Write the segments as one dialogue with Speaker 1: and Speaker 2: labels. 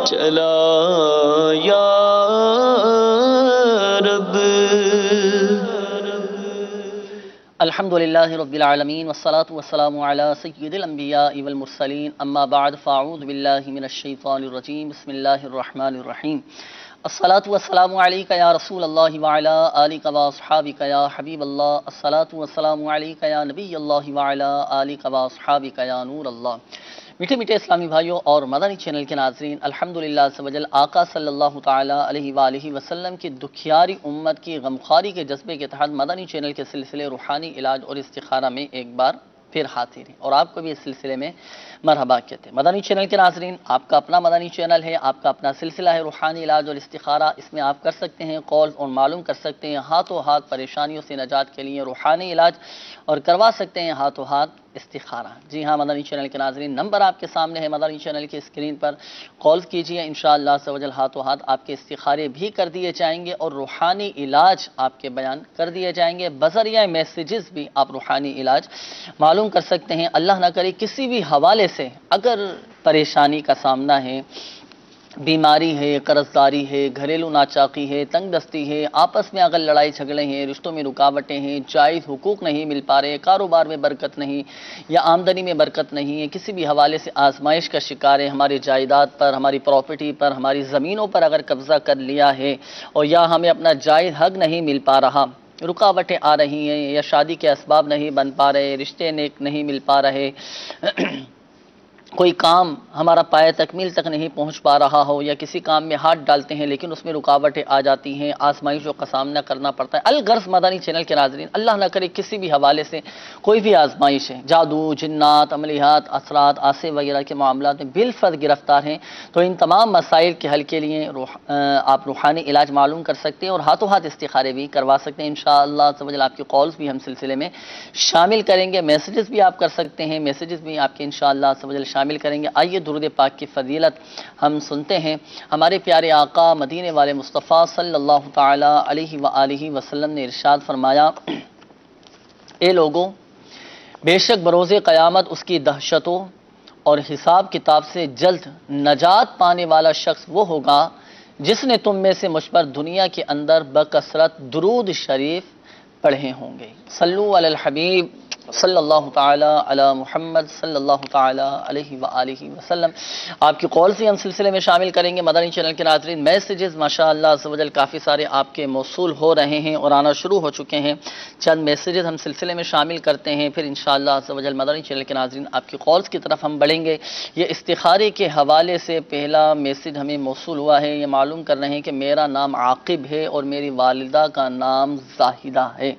Speaker 1: چلا یا رب۔
Speaker 2: الحمدللہ رب العالمین والصلاة والسلام علی سید الانبیاء والمرسلین، اما بعد فاعوذ باللہ من الشیطان الرجیم، بسم اللہ الرحمن الرحیم۔ الصلاة والسلام علیکہ یا رسول اللہ وعلا آلکہ واصحابکہ یا حبیب اللہ، الصلاة والسلام علیکہ یا نبی اللہ وعلا آلکہ واصحابکہ یا نور اللہ۔ میٹھے میٹھے اسلامی بھائیوں اور مدنی چینل کے ناظرین، الحمدللہ سبجل آقا صلی اللہ تعالیٰ علیہ وآلہ وسلم کی دکھیاری امت کی غمخواری کے جذبے کے تحت مدنی چینل کے سلسلے روحانی علاج اور استخارہ میں ایک بار پھر حاضر ہیں، اور آپ کو بھی اس سلسلے میں مرحبا کہتے ہیں۔ مدنی چینل کے ناظرین، آپ کا اپنا مدنی چینل ہے، آپ کا اپنا سلسلہ ہے روحانی علاج اور استخارہ۔ اس میں آپ کر سکتے ہیں کال اور معلوم کر سکتے ہیں ہاتھوں ہاتھ پریشانیوں سے نجات کے لیے روحانی علاج، اور کروا سکتے ہیں ہاتھوں ہاتھ استخارہ۔ جی ہاں مدنی چینل کے ناظرین، نمبر آپ کے سامنے ہے مدنی چینل کی اسکرین پر، کال کیجئے، انشاءاللہ عز و جل ہاتھوں ہاتھ آپ کے استخارے بھی کر دیے جائیں گے اور روحانی علاج آپ کے بیان کر دیے جائیں گے۔ بذریعہ میسیجز بھی آپ روحانی علاج معلوم کر سکتے ہیں۔ اللہ نہ کرے کسی بھی حوالے سے اگر پریشانی کا سامنا ہے، بیماری ہے، قرض داری ہے، گھریلو ناچاقی ہے، تنگ دستی ہے، آپس میں اگر لڑائی جھگڑے ہیں، رشتوں میں رکاوٹیں ہیں، جائز حقوق نہیں مل پا رہے، کاروبار میں برکت نہیں یا آمدنی میں برکت نہیں ہے، کسی بھی حوالے سے آزمائش کا شکار ہے، ہماری جائیداد پر، ہماری پراپرٹی پر، ہماری زمینوں پر اگر قبضہ کر لیا ہے، اور یا ہمیں اپنا جائز حق نہیں مل پا رہا، رکاوٹیں آ رہی ہیں، یا شادی کے اسباب نہیں بن پا رہے، رشتے نیک نہیں مل پا رہے، کوئی کام ہمارا پائے تکمیل تک نہیں پہنچ پا رہا ہو، یا کسی کام میں ہاتھ ڈالتے ہیں لیکن اس میں رکاوٹیں آ جاتی ہیں، آزمائشوں کا سامنا کرنا پڑتا ہے۔ الغرض مدنی چینل کے ناظرین، اللہ نہ کرے کسی بھی حوالے سے کوئی بھی آزمائش ہے، جادو، جنات، عملیات، اثرات، آسے وغیرہ کے معاملات میں بالفرض گرفتار ہیں، تو ان تمام مسائل کے حل کے لیے آپ روحانی علاج معلوم کر سکتے ہیں اور ہاتھوں ہاتھ استخارے بھی کروا سکتے ہیں۔ انشاءاللہ عز و جل آپ کی کالز بھی ہم سلسلے میں شامل کریں گے، میسیجز بھی آپ کر سکتے ہیں، میسیجز بھی آپ کے انشاءاللہ عز و جل شامل کریں گے۔ آئیے درود پاک کی فضیلت ہم سنتے ہیں۔ ہمارے پیارے آقا مدینے والے مصطفیٰ صلی اللہ تعالی علیہ وآلہ وسلم نے ارشاد فرمایا، اے لوگوں، بے شک بروز قیامت اس کی دہشتوں اور حساب کتاب سے جلد نجات پانے والا شخص وہ ہوگا جس نے تم میں سے مجھ پر دنیا کے اندر بکثرت درود شریف پڑھے ہوں گے۔ صلو علی الحبیب صلی اللہ تعالی علی محمد صلی اللہ تعالی علیہ وآلہ وسلم۔ آپ کی کال سے ہم سلسلے میں شامل کریں گے مدنی چینل کے ناظرین۔ میسیجز ماشاءاللہ عز و جل کافی سارے آپ کے موصول ہو رہے ہیں اور آنا شروع ہو چکے ہیں۔ چند میسیجز ہم سلسلے میں شامل کرتے ہیں، پھر انشاءاللہ عز و جل مدنی چینل کے ناظرین آپ کی کالز کی طرف ہم بڑھیں گے۔ یہ استخارے کے حوالے سے پہلا میسیج ہمیں موصول ہوا ہے، یہ معلوم کر رہے ہیں کہ میرا نام عاقب ہے اور میری والدہ کا نام زاہدہ ہے،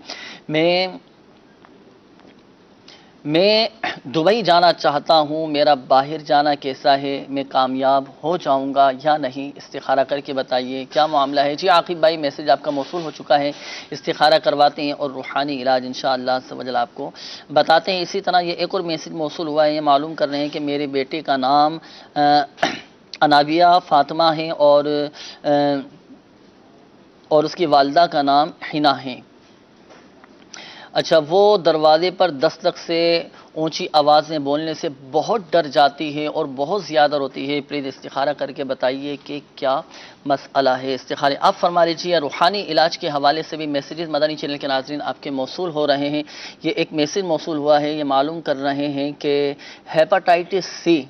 Speaker 2: میں دبئی جانا چاہتا ہوں، میرا باہر جانا کیسا ہے، میں کامیاب ہو جاؤں گا یا نہیں، استخارہ کر کے بتائیے کیا معاملہ ہے۔ جی عاقب بھائی، میسیج آپ کا موصول ہو چکا ہے، استخارہ کرواتے ہیں اور روحانی علاج انشاءاللہ عز و جل آپ کو بتاتے ہیں۔ اسی طرح یہ ایک اور میسیج موصول ہوا ہے، یہ معلوم کر رہے ہیں کہ میرے بیٹے کا نام انابیہ فاطمہ ہے اور اس کی والدہ کا نام حنا ہے۔ اچھا، وہ دروازے پر دستک سے اونچی آواز میں بولنے سے بہت ڈر جاتی ہے اور بہت زیادہ روتی ہے، پلیز استخارہ کر کے بتائیے کہ کیا مسئلہ ہے۔ استخارے آپ فرما لیجیے۔ روحانی علاج کے حوالے سے بھی میسیجز مدنی چینل کے ناظرین آپ کے موصول ہو رہے ہیں۔ یہ ایک میسیج موصول ہوا ہے، یہ معلوم کر رہے ہیں کہ ہیپاٹائٹس سی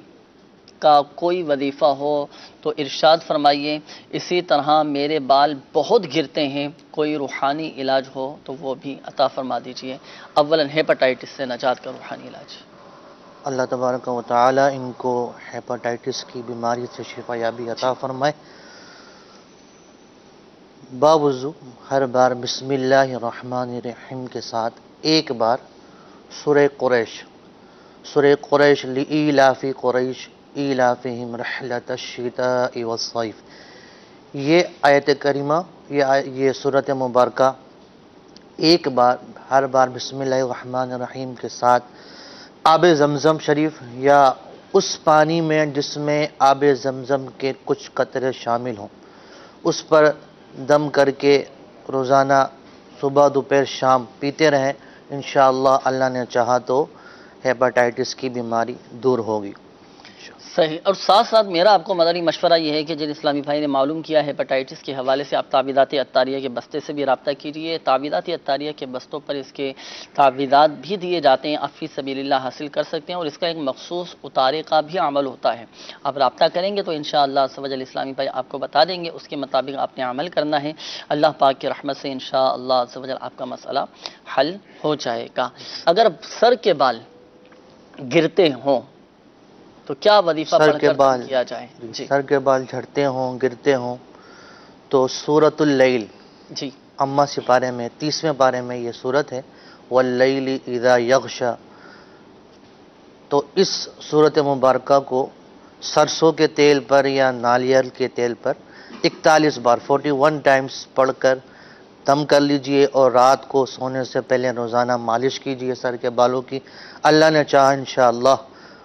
Speaker 2: کا کوئی وظیفہ ہو تو ارشاد فرمائیے۔ اسی طرح میرے بال بہت گرتے ہیں، کوئی روحانی علاج ہو تو وہ بھی عطا فرما دیجیے۔ اولاً ہیپاٹائٹس سے نجات کا روحانی علاج۔
Speaker 3: اللہ تبارک و تعالی ان کو ہیپاٹائٹس کی بیماری سے شفا یابی عطا فرمائے۔ باوضو ہر بار بسم اللہ الرحمن الرحیم کے ساتھ ایک بار سورہ قریش لإیلاف قریش ایلافہم رحلۃ الشتاء والصیف، یہ آیت کریمہ، یہ سورۃ مبارکہ ایک بار ہر بار بسم اللہ الرحمن الرحیم کے ساتھ آب زمزم شریف یا اس پانی میں جس میں آب زمزم کے کچھ قطرے شامل ہوں اس پر دم کر کے روزانہ صبح دوپہر شام پیتے رہیں، انشاءاللہ اللہ نے چاہا تو ہیپاٹائٹس کی بیماری دور ہوگی۔
Speaker 2: صحیح. اور ساتھ ساتھ میرا آپ کو مدنی مشورہ یہ ہے کہ جن اسلامی بھائی نے معلوم کیا ہے ہیپاٹائٹس کے حوالے سے، آپ تعویذات عطاریہ کے بستے سے بھی رابطہ کیجیے. تعویذات عطاریہ کے بستوں پر اس کے تعویذات بھی دیے جاتے ہیں، آپ فی سبیل اللہ حاصل کر سکتے ہیں، اور اس کا ایک مخصوص اتارے کا بھی عمل ہوتا ہے. آپ رابطہ کریں گے تو انشاءاللہ عز و جل اسلامی بھائی آپ کو بتا دیں گے، اس کے مطابق آپ نے عمل کرنا ہے. اللہ پاک کی رحمت سے انشاءاللہ عز و جل آپ کا مسئلہ حل ہو جائے گا. اگر سر کے بال گرتے ہوں تو کیا وظیفہ
Speaker 3: سر
Speaker 2: پڑھ
Speaker 3: کے
Speaker 2: کر
Speaker 3: بال
Speaker 2: کیا جائے؟ جی
Speaker 3: سر کے بال جھڑتے ہوں، گرتے ہوں، تو سورۃ اللیل
Speaker 2: جی
Speaker 3: اما سپارے میں 30ویں پارے میں یہ صورت ہے، واللیل اذا یغشا. تو اس صورت مبارکہ کو سرسوں کے تیل پر یا ناریل کے تیل پر 41 بار 41 ٹائمز پڑھ کر دم کر لیجئے، اور رات کو سونے سے پہلے روزانہ مالش کیجئے سر کے بالوں کی. اللہ نے چاہا انشاءاللہ،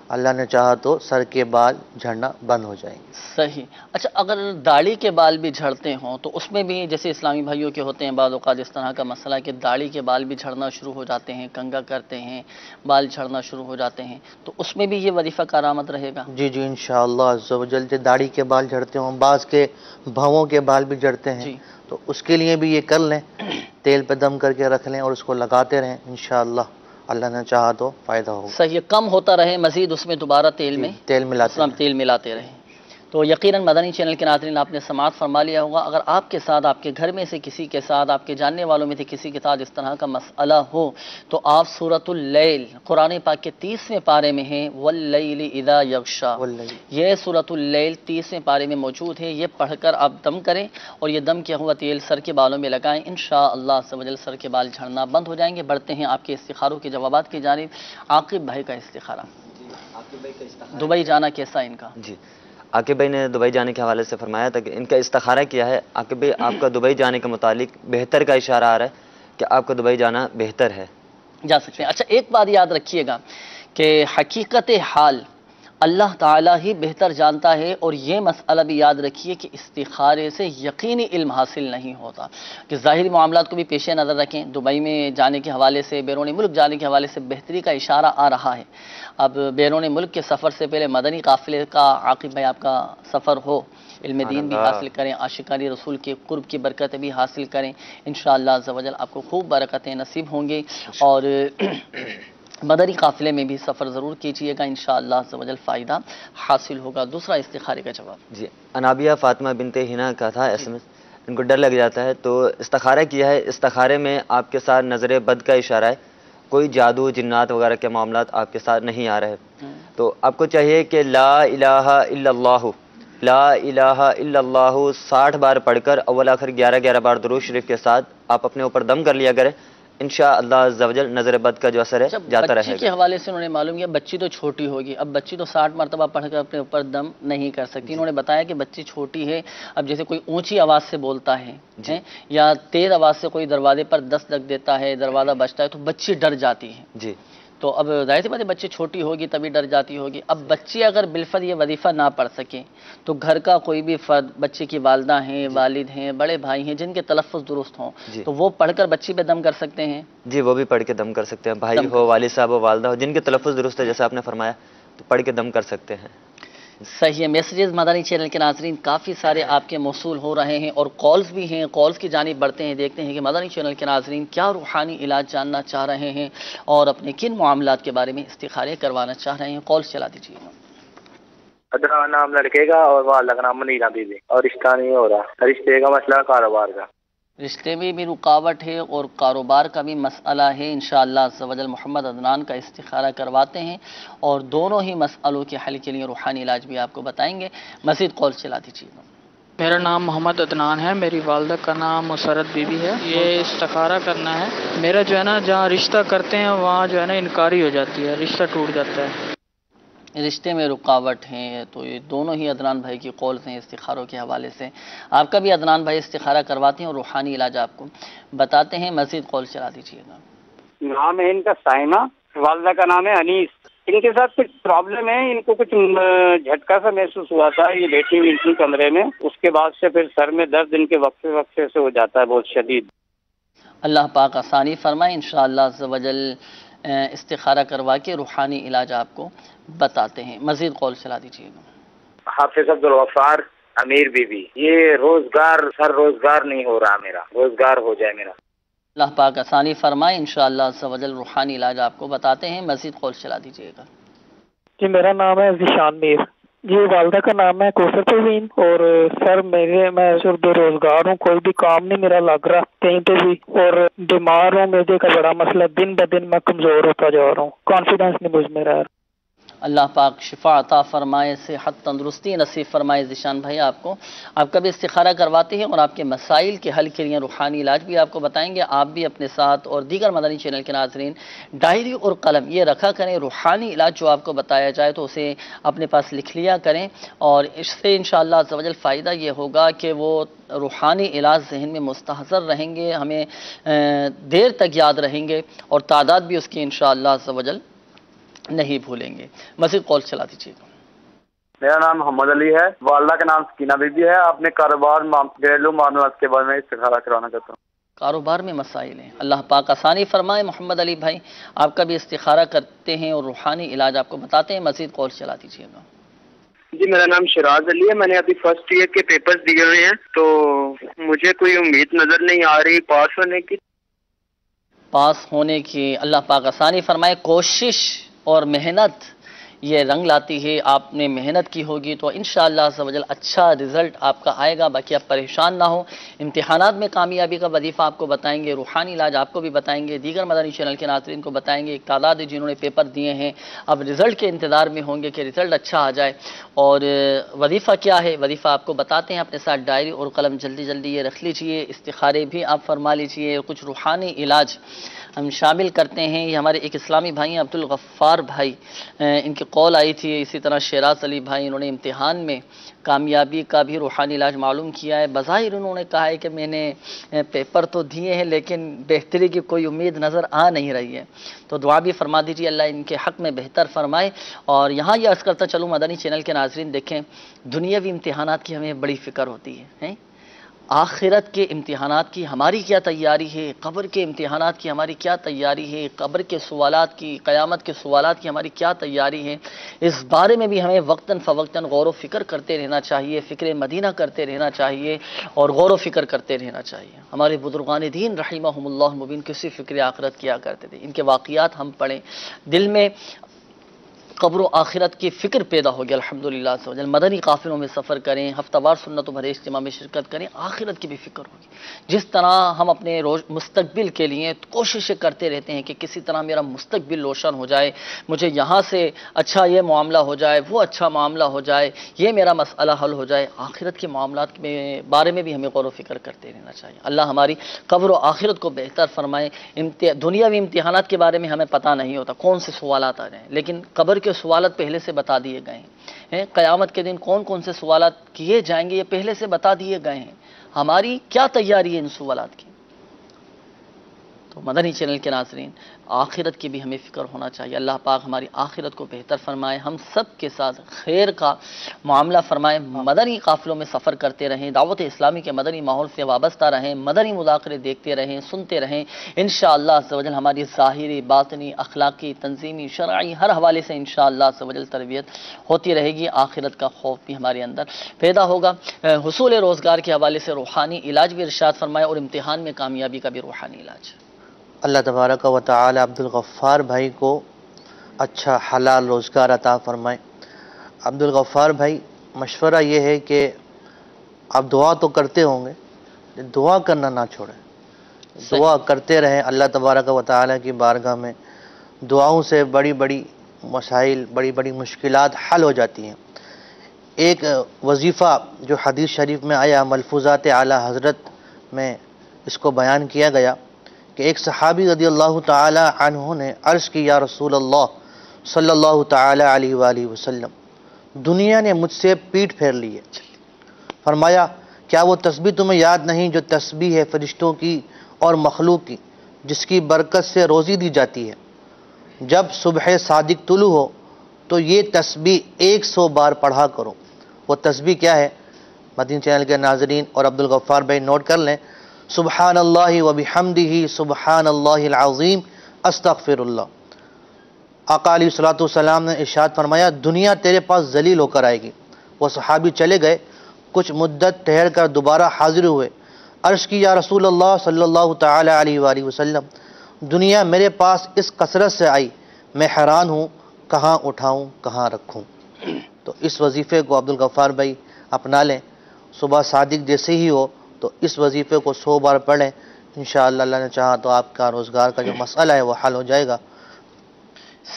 Speaker 3: اللہ نے چاہا تو سر کے بال جھڑنا بند ہو جائیں گے.
Speaker 2: صحیح. اچھا، اگر داڑھی کے بال بھی جھڑتے ہوں تو اس میں بھی جیسے اسلامی بھائیوں کے ہوتے ہیں بعض اوقات اس طرح کا مسئلہ کہ داڑھی کے بال بھی جھڑنا شروع ہو جاتے ہیں، کنگھا کرتے ہیں، بال جھڑنا شروع ہو جاتے ہیں، تو اس میں بھی یہ وظیفہ کارآمد رہے گا؟
Speaker 3: جی جی انشاءاللہ عز و جل. داڑھی کے بال جھڑتے ہوں، بعض کے بھووں کے بال بھی جھڑتے ہیں،
Speaker 2: جی
Speaker 3: تو اس کے لیے بھی یہ کر لیں، تیل پہ دم کر کے رکھ لیں اور اس کو لگاتے رہیں. انشاءاللہ اللہ نے چاہا تو فائدہ ہوگا.
Speaker 2: صحیح. کم ہوتا رہے، مزید اس میں دوبارہ تیل
Speaker 3: جی،
Speaker 2: میں
Speaker 3: تیل ملاتے رہیں.
Speaker 2: تیل ملاتے رہیں. تو یقیناً مدنی چینل کے ناظرین آپ نے سماعت فرما لیا ہوگا. اگر آپ کے ساتھ، آپ کے گھر میں سے کسی کے ساتھ، آپ کے جاننے والوں میں سے کسی کے ساتھ اس طرح کا مسئلہ ہو تو آپ سورۃ اللیل قرآن پاک کے 30ویں پارے میں ہیں، واللیل اذا یغشا.
Speaker 3: واللیل.
Speaker 2: یہ سورۃ اللیل 30ویں پارے میں موجود ہے. یہ پڑھ کر آپ دم کریں اور یہ دم کیا ہوا تیل سر کے بالوں میں لگائیں. انشاءاللہ عز و جل سر کے بال جھڑنا بند ہو جائیں گے. بڑھتے ہیں آپ کے استخاروں کے جوابات کی جانب. عاقب بھائی کا استخارہ. دبئی جانا کیسا ان کا؟
Speaker 4: جی، عاقب بھائی نے دبئی جانے کے حوالے سے فرمایا تھا کہ ان کا استخارہ کیا ہے. عاقب بھائی، آپ کا دبئی جانے کے متعلق بہتر کا اشارہ آ رہا ہے کہ آپ کا دبئی جانا بہتر ہے.
Speaker 2: جا سکتے ہیں. اچھا، ایک بات یاد رکھیے گا کہ حقیقت حال اللہ تعالیٰ ہی بہتر جانتا ہے، اور یہ مسئلہ بھی یاد رکھیے کہ استخارے سے یقینی علم حاصل نہیں ہوتا، کہ ظاہری معاملات کو بھی پیش نظر رکھیں. دبئی میں جانے کے حوالے سے، بیرون ملک جانے کے حوالے سے بہتری کا اشارہ آ رہا ہے. اب بیرون ملک کے سفر سے پہلے مدنی قافلے کا عاقب بھائی آپ کا سفر ہو، علم دین بھی حاصل کریں، عاشقان رسول کے قرب کی برکتیں بھی حاصل کریں. انشاءاللہ عز و جل آپ کو خوب برکتیں نصیب ہوں گی. اور مدنی قافلے میں بھی سفر ضرور کیجیے گا، انشاءاللہ عز و جل فائدہ حاصل ہوگا. دوسرا استخارے کا جواب.
Speaker 4: جی، انابیہ فاطمہ بنت ہنا کا تھا ایس ایم ایس. ان کو ڈر لگ جاتا ہے تو استخارہ کیا ہے. استخارے میں آپ کے ساتھ نظر بد کا اشارہ ہے، کوئی جادو جنات وغیرہ کے معاملات آپ کے ساتھ نہیں آ رہے. تو آپ کو چاہیے کہ لا الہ الا اللہ، لا الہ الا اللہ 60 بار پڑھ کر اول آخر 11 بار درود شریف کے ساتھ آپ اپنے اوپر دم کر لیا کریں. انشاءاللہ عز و جل نظر بد کا جو اثر ہے جاتا رہے
Speaker 2: بچی کے
Speaker 4: گا.
Speaker 2: حوالے سے انہوں نے معلوم کیا بچی تو چھوٹی ہوگی. اب بچی تو 60 مرتبہ پڑھ کر اپنے اوپر دم نہیں کر سکتی. انہوں نے بتایا کہ بچی چھوٹی ہے. اب جیسے کوئی اونچی آواز سے بولتا ہے یا تیز آواز سے کوئی دروازے پر دستک دیتا ہے، دروازہ بجتا ہے، تو بچی ڈر جاتی ہے.
Speaker 4: جی،
Speaker 2: تو اب ظاہر سی بات ہے بچی چھوٹی ہوگی تبھی ڈر جاتی ہوگی. اب بچی اگر بالفرض یہ وظیفہ نہ پڑھ سکے تو گھر کا کوئی بھی فرد، بچے کی والدہ ہیں، والد ہیں، بڑے بھائی ہیں جن کے تلفظ درست ہوں،
Speaker 4: جی.
Speaker 2: تو وہ پڑھ کر بچی پہ دم کر سکتے ہیں.
Speaker 4: جی، وہ بھی پڑھ کے دم کر سکتے ہیں. بھائی ہو، والد صاحب ہو، والدہ ہو، جن کے تلفظ درست ہے جیسے آپ نے فرمایا، تو پڑھ کے دم کر سکتے ہیں.
Speaker 2: صحیح ہے. میسیجز مدنی چینل کے ناظرین کافی سارے آپ کے موصول ہو رہے ہیں، اور کالز بھی ہیں. کالز کی جانب بڑھتے ہیں، دیکھتے ہیں کہ مدنی چینل کے ناظرین کیا روحانی علاج جاننا چاہ رہے ہیں اور اپنے کن معاملات کے بارے میں استخارے کروانا چاہ رہے ہیں. کالز چلا دیجیے.
Speaker 5: ادھر نام لڑکے کا اور والدہ کا نام منیرا بی بی، اور رشتہ نہیں ہو رہا. رشتے کا مسئلہ کاروبار کا.
Speaker 2: رشتے میں بھی رکاوٹ ہے اور کاروبار کا بھی مسئلہ ہے. انشاءاللہ عز و جل محمد عدنان کا استخارہ کرواتے ہیں اور دونوں ہی مسئلوں کے حل کے لیے روحانی علاج بھی آپ کو بتائیں گے. مزید کال چلا دیجیے.
Speaker 6: میرا نام محمد عدنان ہے، میری والدہ کا نام مسرت بی بی ہے. یہ استخارہ کرنا ہے. میرا جو ہے نا جہاں رشتہ کرتے ہیں وہاں جو ہے نا انکاری ہو جاتی ہے، رشتہ ٹوٹ جاتا ہے.
Speaker 2: رشتے میں رکاوٹ ہیں، تو یہ دونوں ہی عدنان بھائی کی قولز ہیں استخاروں کے حوالے سے. آپ کا بھی عدنان بھائی استخارہ کرواتے ہیں اور روحانی علاج آپ کو بتاتے ہیں. مزید کال چلا دیجیے گا.
Speaker 5: نام ہے ان کا سائمہ، والدہ کا نام ہے انیس. ان کے ساتھ کچھ پرابلم ہے. ان کو کچھ جھٹکا سا محسوس ہوا تھا. یہ بیٹھی ہوئی تھی کمرے میں، اس کے بعد سے پھر سر میں درد ان کے وقفے سے ہو جاتا ہے، بہت شدید.
Speaker 2: اللہ پاک آسانی فرمائے. انشاءاللہ عز و جل استخارہ کروا کے روحانی علاج آپ کو بتاتے ہیں. مزید قول چلا دیجیے گا.
Speaker 5: حافظ عبدالغفار امیر بی بی. یہ روزگار سر روزگار نہیں ہو رہا، میرا روزگار ہو جائے میرا.
Speaker 2: اللہ پاک آسانی فرمائے. انشاءاللہ عز و جل روحانی علاج آپ کو بتاتے ہیں. مزید قول چلا دیجیے گا.
Speaker 6: جی میرا نام ہے ذیشان میر. جی والدہ کا نام ہے کوثر پروین. اور سر میں صرف بے روزگار ہوں، کوئی بھی کام نہیں میرا لگ رہا کہیں پہ بھی، اور بیمار ہوں. میدے کا بڑا مسئلہ، دن بہ دن میں کمزور ہوتا جا رہا ہوں، کانفیڈینس نہیں مجھ میں رہا.
Speaker 2: اللہ پاک شفا عطا فرمائے، صحت تندرستی نصیب فرمائے. ذیشان بھائی آپ کا بھی استخارہ کرواتے ہیں اور آپ کے مسائل کے حل کے لیے روحانی علاج بھی آپ کو بتائیں گے. آپ بھی اپنے ساتھ اور دیگر مدنی چینل کے ناظرین ڈائری اور قلم یہ رکھا کریں. روحانی علاج جو آپ کو بتایا جائے تو اسے اپنے پاس لکھ لیا کریں، اور اس سے انشاءاللہ عز و جل فائدہ یہ ہوگا کہ وہ روحانی علاج ذہن میں مستحضر رہیں گے، ہمیں دیر تک یاد رہیں گے، اور تعداد بھی اس کی انشاءاللہ عز و جل نہیں بھولیں گے. مزید قول چلا دیجیے گا.
Speaker 7: میرا نام محمد علی ہے، والدہ کا نام سکینہ بی بی ہے. اپنے کاروبار گھریلو معاملات کے بارے میں استخارہ کرانا چاہتا ہوں.
Speaker 2: کاروبار میں مسائل ہیں، اللہ پاک آسانی فرمائے. محمد علی بھائی آپ کا بھی استخارہ کرتے ہیں اور روحانی علاج آپ کو بتاتے ہیں. مزید قول چلا دیجیے گا.
Speaker 8: جی میرا نام شراز علی ہے. میں نے ابھی فرسٹ ایئر کے پیپرز دیے ہوئے ہیں، تو مجھے کوئی امید نظر نہیں آ رہی پاس ہونے کی.
Speaker 2: پاس ہونے کی اللہ پاک آسانی فرمائے. کوشش اور محنت یہ رنگ لاتی ہے. آپ نے محنت کی ہوگی تو انشاءاللہ عز و جل اچھا رزلٹ آپ کا آئے گا. باقی آپ پریشان نہ ہو. امتحانات میں کامیابی کا وظیفہ آپ کو بتائیں گے، روحانی علاج آپ کو بھی بتائیں گے، دیگر مدنی چینل کے ناظرین کو بتائیں گے. ایک تعداد ہے جنہوں نے پیپر دیے ہیں، اب رزلٹ کے انتظار میں ہوں گے کہ رزلٹ اچھا آ جائے. اور وظیفہ کیا ہے، وظیفہ آپ کو بتاتے ہیں. اپنے ساتھ ڈائری اور قلم جلدی جلدی یہ رکھ لیجئے. استخارے بھی آپ فرما لیجئے. کچھ روحانی علاج ہم شامل کرتے ہیں. یہ ہمارے ایک اسلامی بھائی ہیں عبدالغفار بھائی، ان کی قول آئی تھی. اسی طرح شیراز علی بھائی، انہوں نے امتحان میں کامیابی کا بھی روحانی علاج معلوم کیا ہے. بظاہر انہوں نے کہا ہے کہ میں نے پیپر تو دیے ہیں لیکن بہتری کی کوئی امید نظر آ نہیں رہی ہے. تو دعا بھی فرما دیجیے اللہ ان کے حق میں بہتر فرمائے. اور یہاں یہ عرض کرتا چلوں مدنی چینل کے ناظرین دیکھیں، دنیاوی امتحانات کی ہمیں بڑی فکر ہوتی ہے. آخرت کے امتحانات کی ہماری کیا تیاری ہے، قبر کے امتحانات کی ہماری کیا تیاری ہے، قبر کے سوالات کی، قیامت کے سوالات کی ہماری کیا تیاری ہے. اس بارے میں بھی ہمیں وقتاً فوقتاً غور و فکر کرتے رہنا چاہیے، فکر مدینہ کرتے رہنا چاہیے اور غور و فکر کرتے رہنا چاہیے. ہمارے بزرگان دین رحمہم اللہ مبین کسی فکر آخرت کیا کرتے تھے. ان کے واقعات ہم پڑھیں، دل میں قبر و آخرت کی فکر پیدا ہوگی الحمدللہ. مدنی قافلوں میں سفر کریں، ہفتہ وار سنت و بھرے اجتماع میں شرکت کریں، آخرت کی بھی فکر ہوگی. جس طرح ہم اپنے مستقبل کے لیے کوششیں کرتے رہتے ہیں کہ کسی طرح میرا مستقبل روشن ہو جائے، مجھے یہاں سے اچھا یہ معاملہ ہو جائے، وہ اچھا معاملہ ہو جائے، یہ میرا مسئلہ حل ہو جائے. آخرت کے معاملات کے بارے میں بھی ہمیں غور و فکر کرتے رہنا چاہیے. اللہ ہماری قبر و آخرت کو بہتر فرمائے. دنیاوی امتحانات کے بارے میں ہمیں پتہ نہیں ہوتا کون سے سوالات آ رہے ہیں، لیکن قبر کے سوالات پہلے سے بتا دیے گئے ہیں. قیامت کے دن کون کون سے سوالات کیے جائیں گے یہ پہلے سے بتا دیے گئے ہیں. ہماری کیا تیاری ہے ان سوالات کی؟ تو مدنی چینل کے ناظرین آخرت کی بھی ہمیں فکر ہونا چاہیے. اللہ پاک ہماری آخرت کو بہتر فرمائے، ہم سب کے ساتھ خیر کا معاملہ فرمائے. مدنی قافلوں میں سفر کرتے رہیں، دعوت اسلامی کے مدنی ماحول سے وابستہ رہیں، مدنی مذاکرے دیکھتے رہیں، سنتے رہیں. انشاءاللہ عز و جل ہماری ظاہری، باطنی، اخلاقی، تنظیمی، شرعی ہر حوالے سے انشاءاللہ عز و جل تربیت ہوتی رہے گی. آخرت کا خوف بھی ہمارے اندر پیدا ہوگا. حصول روزگار کے حوالے سے روحانی علاج بھی ارشاد فرمائے اور امتحان میں کامیابی کا بھی روحانی علاج.
Speaker 3: اللہ تبارک و تعالی عبدالغفار بھائی کو اچھا حلال روزگار عطا فرمائے. عبدالغفار بھائی مشورہ یہ ہے کہ آپ دعا تو کرتے ہوں گے، دعا کرنا نہ چھوڑیں، دعا کرتے رہیں. اللہ تبارک و تعالی کی بارگاہ میں دعاؤں سے بڑی بڑی مسائل، بڑی بڑی مشکلات حل ہو جاتی ہیں. ایک وظیفہ جو حدیث شریف میں آیا، ملفوظات اعلیٰ حضرت میں اس کو بیان کیا گیا کہ ایک صحابی رضی اللہ تعالی عنہ نے عرض کی، یا رسول اللہ صلی اللہ تعالی علیہ وآلہ وسلم، دنیا نے مجھ سے پیٹھ پھیر لی ہے. فرمایا کیا وہ تسبیح تمہیں یاد نہیں جو تسبیح ہے فرشتوں کی اور مخلوق کی، جس کی برکت سے روزی دی جاتی ہے؟ جب صبح صادق طلوع ہو تو یہ تسبیح 100 بار پڑھا کرو. وہ تسبیح کیا ہے مدین چینل کے ناظرین اور عبدالغفار بھائی نوٹ کر لیں، سبحان اللہ و بحمدہ سبحان اللہ العظیم استغفر اللہ. آقا علیہ الصلوۃ والسلام نے ارشاد فرمایا دنیا تیرے پاس ذلیل ہو کر آئے گی۔ وہ صحابی چلے گئے، کچھ مدت ٹھہر کر دوبارہ حاضر ہوئے، عرض کی یا رسول اللہ صلی اللہ تعالی علیہ وآلہ وسلم، دنیا میرے پاس اس کثرت سے آئی، میں حیران ہوں، کہاں اٹھاؤں کہاں رکھوں۔ تو اس وظیفے کو عبدالغفار بھائی اپنا لیں، صبح صادق جیسے ہی ہو تو اس وظیفے کو 100 بار پڑھیں، انشاءاللہ اللہ نے چاہا تو آپ کا روزگار کا جو مسئلہ ہے وہ حل ہو جائے گا۔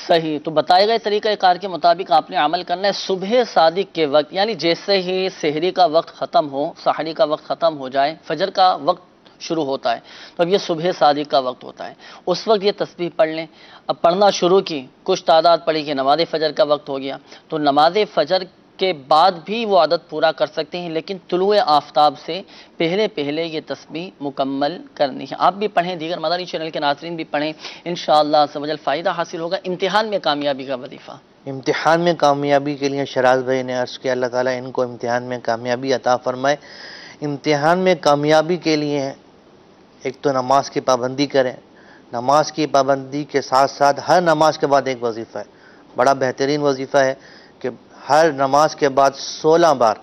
Speaker 2: صحیح، تو بتائے گئے طریقہ کار کے مطابق آپ نے عمل کرنا ہے۔ صبح صادق کے وقت یعنی جیسے ہی سحری کا وقت ختم ہو، سحری کا وقت ختم ہو جائے، فجر کا وقت شروع ہوتا ہے تو اب یہ صبح صادق کا وقت ہوتا ہے، اس وقت یہ تسبیح پڑھ لیں۔ اب پڑھنا شروع کی، کچھ تعداد پڑھی کہ نماز فجر کا وقت ہو گیا، تو نماز فجر کے بعد بھی وہ عدد پورا کر سکتے ہیں، لیکن طلوع آفتاب سے پہلے یہ تسبیح مکمل کرنی ہے۔ آپ بھی پڑھیں، دیگر مدنی چینل کے ناظرین بھی پڑھیں، انشاءاللہ عز و جل فائدہ حاصل ہوگا۔ امتحان میں کامیابی کا وظیفہ،
Speaker 3: امتحان میں کامیابی کے لیے شراز بھائی نے عرض کیا اللہ تعالیٰ ان کو امتحان میں کامیابی عطا فرمائے۔ امتحان میں کامیابی کے لیے ایک تو نماز کی پابندی کریں، نماز کی پابندی کے ساتھ ساتھ ہر نماز کے بعد ایک وظیفہ ہے، بڑا بہترین وظیفہ ہے کہ ہر نماز کے بعد 16 بار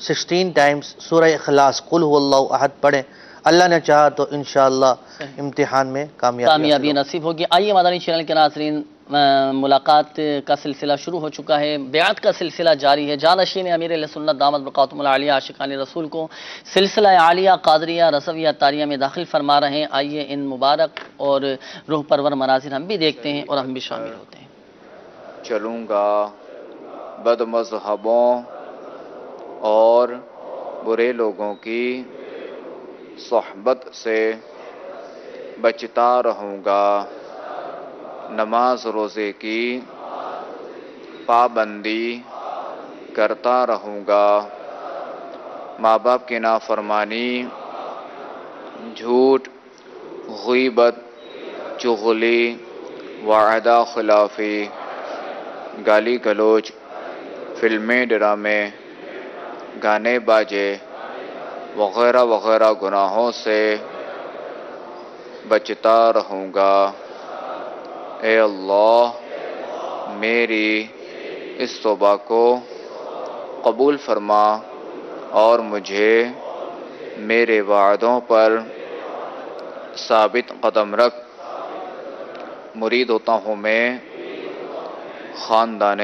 Speaker 3: 16 ٹائمز سورہ اخلاص قل هو اللہ احد پڑھیں، اللہ نے چاہا تو انشاءاللہ امتحان میں
Speaker 2: کامیابی نصیب ہوگی۔ آئیے مدنی چینل کے ناظرین، ملاقات کا سلسلہ شروع ہو چکا ہے، بیعت کا سلسلہ جاری ہے۔ جانشین امیر اہل سنت دامت برکاتہم العالیہ عاشقان رسول کو سلسلہ عالیہ قادریہ رضویہ تاریہ میں داخل فرما رہے ہیں۔ آئیے ان مبارک اور روح پرور مناظر ہم بھی دیکھتے ہیں اور ہم بھی شامل ہوتے ہیں۔
Speaker 9: چلوں گا بد مذہبوں اور برے لوگوں کی صحبت سے بچتا رہوں گا، نماز روزے کی پابندی کرتا رہوں گا، ماں باپ کی نافرمانی، جھوٹ، غیبت، چغلی، وعدہ خلافی، گالی گلوچ، فلمیں، ڈرامے، گانے باجے وغیرہ وغیرہ گناہوں سے بچتا رہوں گا۔ اے اللہ میری اس توبہ کو قبول فرما اور مجھے میرے وعدوں پر ثابت قدم رکھ۔ مرید ہوتا ہوں میں خاندان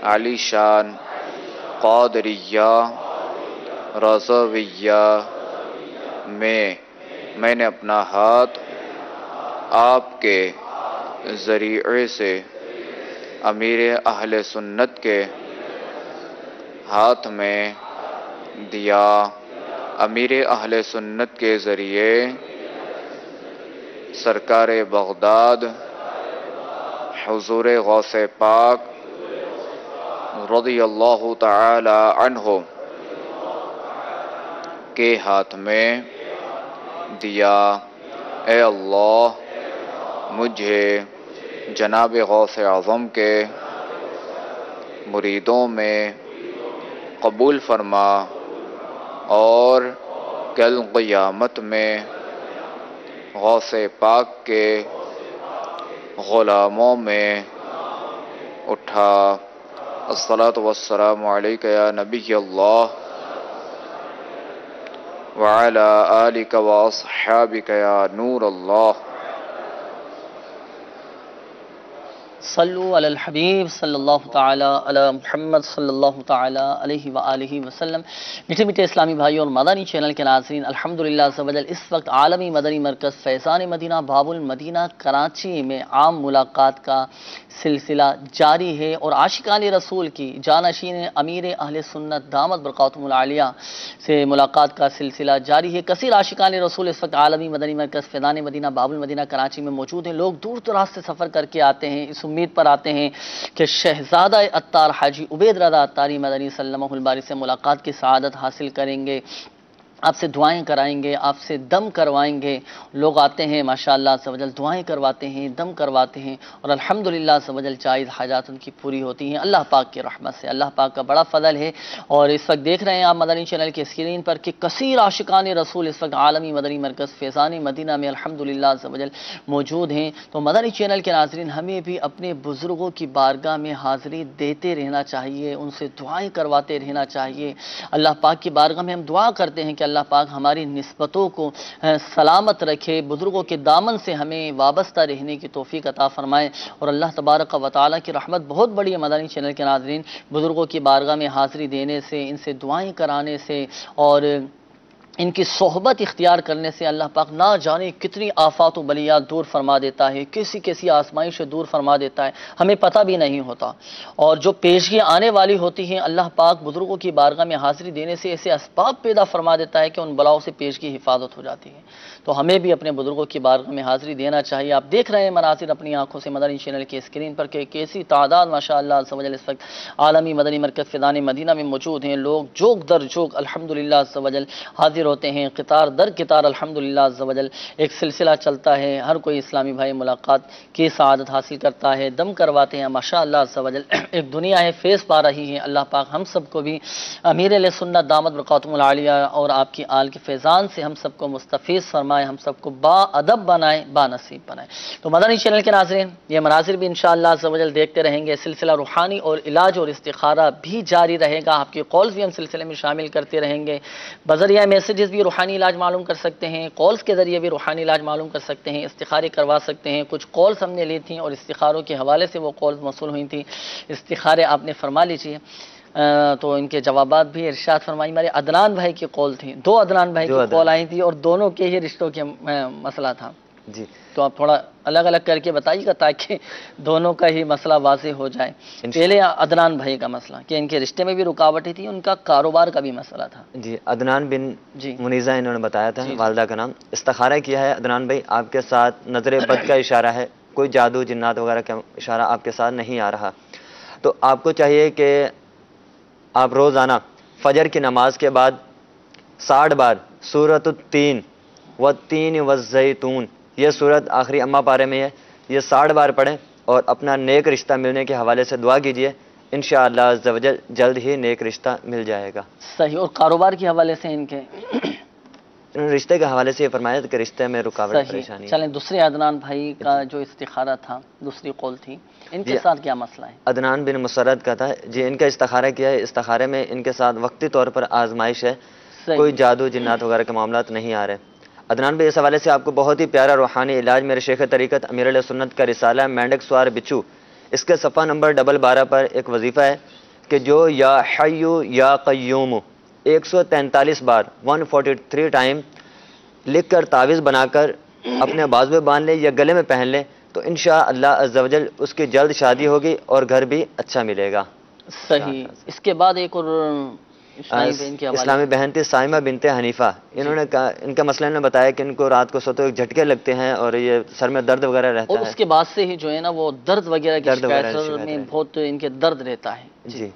Speaker 9: علی شان قادریہ رضویہ میں نے اپنا ہاتھ آپ کے ذریعے سے امیر اہل سنت کے ہاتھ میں دیا، امیر اہل سنت کے ذریعے سرکار بغداد حضور غوث پاک رضی اللہ تعالی عنہ کے ہاتھ میں دیا۔ اے اللہ مجھے جناب غوث اعظم کے مریدوں میں قبول فرما اور کل قیامت میں غوث پاک کے غلاموں میں اٹھا۔ الصلاۃ والسلام علیک یا نبی اللہ وعلی آلک واصحابک یا نور اللہ۔
Speaker 2: صلو علی الحبیب صلی اللہ تعالی علی محمد صلی اللہ تعالی علیہ وآلہ وسلم۔ میٹھے میٹھے اسلامی بھائیوں اور مدنی چینل کے ناظرین، الحمدللہ عز و جل اس وقت عالمی مدنی مرکز فیضان مدینہ باب المدینہ کراچی میں عام ملاقات کا سلسلہ جاری ہے اور عاشقان رسول کی جانشین امیر اہل سنت دامت برکاتہم العالیہ سے ملاقات کا سلسلہ جاری ہے۔ کثیر عاشقان رسول اس وقت عالمی مدنی مرکز فیضان مدینہ باب المدینہ کراچی میں موجود ہیں۔ لوگ دور دراز سے سفر کر کے آتے ہیں، اس امید پر آتے ہیں کہ شہزادہ عطار حاجی عبید رضا عطاری مدنی سلمہ الباری سے ملاقات کی سعادت حاصل کریں گے۔ آپ سے دعائیں کرائیں گے، آپ سے دم کروائیں گے. لوگ آتے ہیں ماشاءاللہ عز و جل دعائیں کرواتے ہیں، دم کرواتے ہیں، اور الحمدللہ عز و جل جائز حاجات ان کی پوری ہوتی ہیں اللہ پاک کی رحمت سے. اللہ پاک کا بڑا فضل ہے. اور اس وقت دیکھ رہے ہیں آپ مدنی چینل کے اسکرین پر کہ کثیر عاشقان رسول اس وقت عالمی مدنی مرکز فیضان مدینہ میں الحمدللہ عز و جل موجود ہیں. تو مدنی چینل کے ناظرین، ہمیں بھی اپنے بزرگوں کی بارگاہ میں حاضری دیتے رہنا چاہیے، ان سے دعائیں کرواتے رہنا چاہیے. اللہ پاک کی بارگاہ میں ہم دعا کرتے ہیں کہ اللہ پاک ہماری نسبتوں کو سلامت رکھے، بزرگوں کے دامن سے ہمیں وابستہ رہنے کی توفیق عطا فرمائے. اور اللہ تبارک و تعالیٰ کی رحمت بہت بڑی ہے مدنی چینل کے ناظرین. بزرگوں کی بارگاہ میں حاضری دینے سے، ان سے دعائیں کرانے سے اور ان کی صحبت اختیار کرنے سے اللہ پاک نہ جانے کتنی آفات و بلیات دور فرما دیتا ہے، کیسی کیسی آزمائش سے دور فرما دیتا ہے، ہمیں پتہ بھی نہیں ہوتا. اور جو پیشگیاں آنے والی ہوتی ہیں اللہ پاک بزرگوں کی بارگاہ میں حاضری دینے سے ایسے اسباب پیدا فرما دیتا ہے کہ ان بلاؤں سے پیشگی حفاظت ہو جاتی ہے. تو ہمیں بھی اپنے بزرگوں کی بارگاہ میں حاضری دینا چاہیے. آپ دیکھ رہے ہیں مناظر اپنی آنکھوں سے مدنی چینل کے اسکرین پر کہ کیسی تعداد ماشاءاللہ عز و جل اس وقت عالمی مدنی مرکز فیضان مدینہ میں موجود ہیں. لوگ جوگ در جوگ الحمدللہ عز و جل حاضر ہوتے ہیں، قطار در قطار الحمدللہ عز و جل ایک سلسلہ چلتا ہے. ہر کوئی اسلامی بھائی ملاقات کی سعادت حاصل کرتا ہے، دم کرواتے ہیں ماشاءاللہ عز و جل. ایک دنیا ہے فیض پا رہی ہے. اللہ پاک ہم سب کو بھی امیر علیہ سنت دامت برکاتہم العالیہ اور آپ کی آل کے فیضان سے ہم سب کو مستفیض فرمائے، ہم سب کو با ادب بنائے، با نصیب بنائے. تو مدنی چینل کے ناظرین، یہ مناظر بھی انشاءاللہ عز و جل دیکھتے رہیں گے. سلسلہ روحانی اور علاج اور استخارہ بھی جاری رہے گا. آپ کی کالز بھی ہم سلسلے میں شامل کرتے رہیں گے. بذریعہ میسیجز بھی روحانی علاج معلوم کر سکتے ہیں، کالز کے ذریعے بھی روحانی علاج معلوم کر سکتے ہیں، استخارے کروا سکتے ہیں. کچھ کالز ہم نے لی تھیں اور استخاروں کے حوالے سے وہ کالز موصول ہوئی تھیں. استخارے آپ نے فرما لیجیے. تو ان کے جوابات بھی ارشاد فرمائی. ہمارے عدنان بھائی کی کال تھی، 2 عدنان بھائی کی کال آئی تھی اور دونوں کے ہی رشتوں کے مسئلہ تھا.
Speaker 4: جی
Speaker 2: تو آپ تھوڑا الگ الگ کر کے بتائیے گا تاکہ دونوں کا ہی مسئلہ واضح ہو جائے. پہلے عدنان بھائی کا مسئلہ کہ ان کے رشتے میں بھی رکاوٹیں تھی، ان کا کاروبار کا بھی مسئلہ تھا.
Speaker 4: جی عدنان بن منیزہ انہوں نے بتایا تھا، والدہ کا نام. استخارہ کیا ہے عدنان بھائی، آپ کے ساتھ نظر بد کا اشارہ ہے، کوئی جادو جنات وغیرہ کا اشارہ آپ کے ساتھ نہیں آ رہا. تو آپ کو چاہیے کہ آپ روزانہ فجر کی نماز کے بعد 60 بار سورۃ التین والتین والزیتون، یہ سورت آخری اما پارے میں ہے، یہ 60 بار پڑھیں اور اپنا نیک رشتہ ملنے کے حوالے سے دعا کیجیے. انشاءاللہ عز و جل جلد ہی نیک رشتہ مل جائے گا. صحیح. اور کاروبار کے حوالے سے ان کے رشتے کے حوالے سے یہ فرمایا کہ رشتے میں رکاوٹ پریشانی. چلیں دوسرے عدنان بھائی کا جو استخارہ تھا، دوسری قول تھی، ان کے ساتھ کیا مسئلہ ہے؟ عدنان بن مسرد کا تھا جی. ان کا استخارہ کیا ہے، استخارے میں ان کے ساتھ وقتی طور پر آزمائش ہے، کوئی جادو جنات وغیرہ کے معاملات نہیں آ رہے. عدنان بھائی اس حوالے سے آپ کو بہت ہی پیارا روحانی علاج میرے شیخ طریقت امیر علیہ سنت کا رسالہ مینڈک سوار بچو، اس کے صفحہ نمبر 12 پر ایک وظیفہ ہے کہ جو یا حیو یا قیوم 143 بار 143 ٹائم لکھ کر تعویذ بنا کر اپنے بازو میں باندھ لے یا گلے میں پہن لے تو انشاءاللہ عز و جل اس کی جلد شادی ہوگی اور گھر بھی اچھا ملے گا. صحیح. اس کے بعد ایک اور اسلامی بہن تھی سائمہ بنت حنیفہ. انہوں نے کہا، ان کا مسئلہ انہوں نے بتایا کہ ان کو رات کو سوتے ہوئے جھٹکے لگتے ہیں اور یہ سر میں درد وغیرہ رہتا ہے، اور اس کے بعد سے ہی جو ہے نا وہ درد وغیرہ کی شکایت میں بہت ان کے درد رہتا ہے. جی.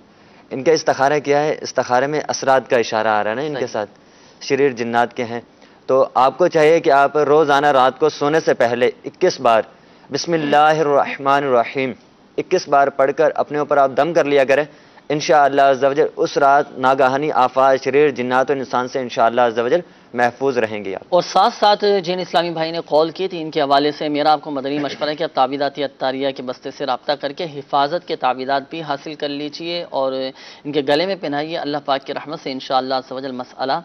Speaker 4: ان کا استخارہ کیا ہے، استخارے میں اثرات کا اشارہ آ رہا ہے نا ان کے ساتھ، شریر جنات کے ہیں. تو آپ کو چاہیے کہ آپ روزانہ رات کو سونے سے پہلے 21 بار بسم اللہ الرحمن الرحیم 21 بار پڑھ کر اپنے اوپر آپ دم کر لیا کریں. انشاءاللہ عز و جل اس رات ناگہانی آفات شریر جنات و انسان سے انشاءاللہ عز و جل محفوظ رہیں گے آپ. اور ساتھ ساتھ جن اسلامی بھائی نے کال کی تھی ان کے حوالے سے میرا آپ کو مدنی مشورہ ہے کہ آپ تعویذات عطاریہ کے بستے سے رابطہ کر کے حفاظت کے تعویذات بھی حاصل کر لیجئے اور ان کے گلے میں پہنائیے. اللہ پاک کی رحمت سے انشاءاللہ عز و جل مسئلہ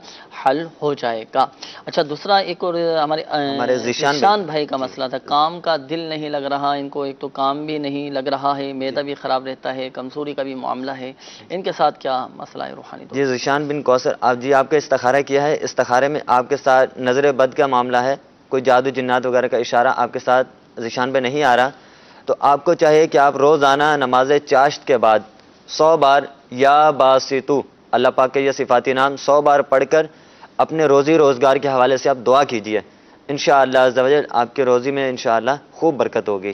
Speaker 4: حل ہو جائے گا. اچھا دوسرا ایک اور ہمارے ذیشان بھائی کا مسئلہ تھا، کام کا دل نہیں لگ رہا ان کو، ایک تو کام بھی نہیں لگ رہا ہے، معدہ بھی خراب رہتا ہے، کمزوری کا بھی معاملہ ہے. ان کے ساتھ کیا مسئلہ ہے روحانی؟ جی ذیشان بن کوثر، آپ کا استخارہ کیا ہے، استخارے میں آپ کے ساتھ نظر بد کا معاملہ ہے، کوئی جادو جنات وغیرہ کا اشارہ آپ کے ساتھ ذیشان پہ نہیں آ رہا. تو آپ کو چاہیے کہ آپ روزانہ نماز چاشت کے بعد 100 بار یا باسطو، اللہ پاک کے یہ صفاتی نام 100 بار پڑھ کر اپنے روزی روزگار کے حوالے سے آپ دعا کیجئے. انشاءاللہ عز و جل آپ کے روزی میں انشاءاللہ خوب برکت ہوگی.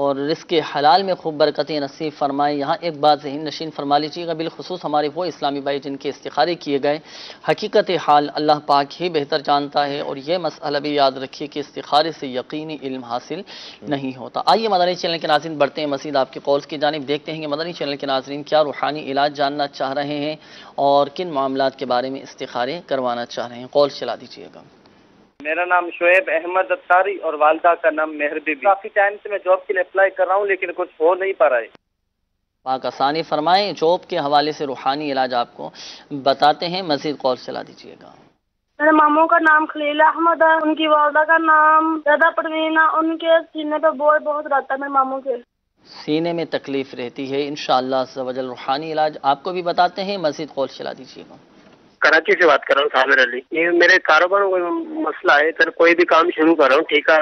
Speaker 2: اور رزق حلال میں خوب برکتیں نصیب فرمائے۔ یہاں ایک بات ذہن نشین فرما لیجیے گا، بالخصوص ہمارے وہ اسلامی بھائی جن کے استخارے کیے گئے، حقیقت حال اللہ پاک ہی بہتر جانتا ہے، اور یہ مسئلہ بھی یاد رکھیے کہ استخارے سے یقینی علم حاصل نہیں ہوتا۔ آئیے مدنی چینل کے ناظرین بڑھتے ہیں مزید آپ کے کالز کی جانب، دیکھتے ہیں کہ مدنی چینل کے ناظرین کیا روحانی علاج جاننا چاہ رہے ہیں اور کن معاملات کے بارے میں استخارے کروانا چاہ رہے ہیں۔ کال چلا دیجیے گا۔
Speaker 10: میرا نام شعیب احمد اتاری اور والدہ کا نام مہر بی بی۔ کافی ٹائم سے میں جاب کے لیے اپلائی کر رہا ہوں لیکن کچھ ہو نہیں پا رہا ہے۔
Speaker 2: پاک آسانی فرمائیں، جاب کے حوالے سے روحانی علاج آپ کو بتاتے ہیں، مزید کال چلا دیجیے گا۔
Speaker 11: میرے ماموں کا نام خلیل احمد ہے، ان کی والدہ کا نام رضا پروین ہے، ان کے سینے پہ بوجھ بہت رہتا ہے میرے ماموں کے۔
Speaker 2: سینے میں تکلیف رہتی ہے، انشاءاللہ عز و جل روحانی علاج آپ کو بھی بتاتے ہیں، مزید کال چلا دیجیے گا۔
Speaker 8: کراچی سے بات کر رہا ہوں صابر علی۔ یہ میرے کاروبار میں مسئلہ ہے سر، کوئی بھی کام شروع کر رہا ہوں، ٹھیک ہے،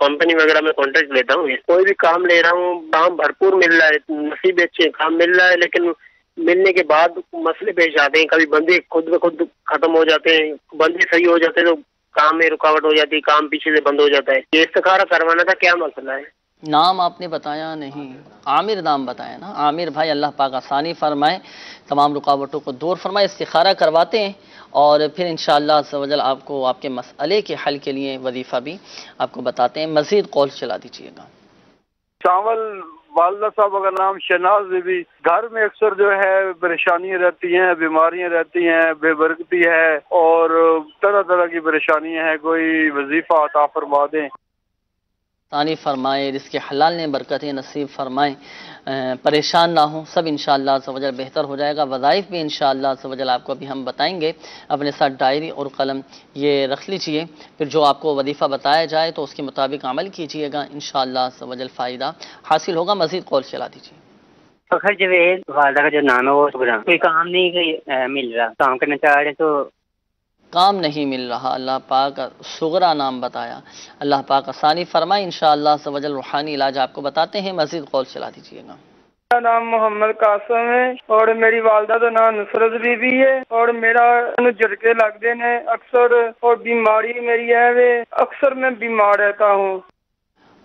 Speaker 8: کمپنی وغیرہ میں کانٹریکٹ لیتا ہوں، کوئی بھی کام لے رہا ہوں، کام بھرپور مل رہا ہے، نصیب اچھے کام مل رہا ہے، لیکن ملنے کے بعد مسئلے پیش آتے ہیں، کبھی بندے خود بخود ختم ہو جاتے ہیں، بندے صحیح ہو جاتے ہیں تو کام میں رکاوٹ ہو جاتی ہے، کام پیچھے سے بند ہو جاتا ہے۔ یہ استخارہ کروانا تھا، کیا مسئلہ ہے؟
Speaker 2: نام آپ نے بتایا نہیں، عامر نام بتایا نا۔ عامر بھائی، اللہ پاک آسانی فرمائے، تمام رکاوٹوں کو دور فرمائے، استخارہ کرواتے ہیں اور پھر انشاءاللہ عز و جل آپ کو آپ کے مسئلے کے حل کے لیے وظیفہ بھی آپ کو بتاتے ہیں۔ مزید کال چلا دیجیے گا۔
Speaker 12: شامل والدہ صاحب کا نام شہناز بی بی۔ گھر میں اکثر جو ہے پریشانیاں رہتی ہیں، بیماریاں رہتی ہیں، بے برکتی ہے اور طرح طرح کی پریشانیاں ہیں، کوئی وظیفہ عطا فرما دیں۔
Speaker 2: ثانی فرمائے، رزق حلال نے برکتیں نصیب فرمائے، پریشان نہ ہوں، سب انشاءاللہ عز و جل بہتر ہو جائے گا۔ وظائف بھی انشاءاللہ عز و جل آپ کو ابھی ہم بتائیں گے، اپنے ساتھ ڈائری اور قلم یہ رکھ لیجئے، پھر جو آپ کو وظیفہ بتایا جائے تو اس کے مطابق عمل کیجئے گا، انشاءاللہ عز و جل فائدہ حاصل ہوگا۔ مزید کال چلا دیجئے۔
Speaker 13: فخر جوید، والدہ کا جو نام ہے وہ کوئی کام نہیں مل رہا، کام کرنا چاہ رہے تو
Speaker 2: کام نہیں مل رہا، اللہ پاک صغرا نام بتایا، اللہ پاک آسانی فرمائے، انشاءاللہ عز و جل روحانی علاج آپ کو بتاتے ہیں۔ مزید کال چلا دیجیے گا۔
Speaker 14: میرا نام محمد قاسم ہے اور میری والدہ کا نام نصرت بی بی ہے اور میرا جھٹکے لگتے ہیں اکثر اور بیماری میری ہے، اکثر میں بیمار رہتا ہوں۔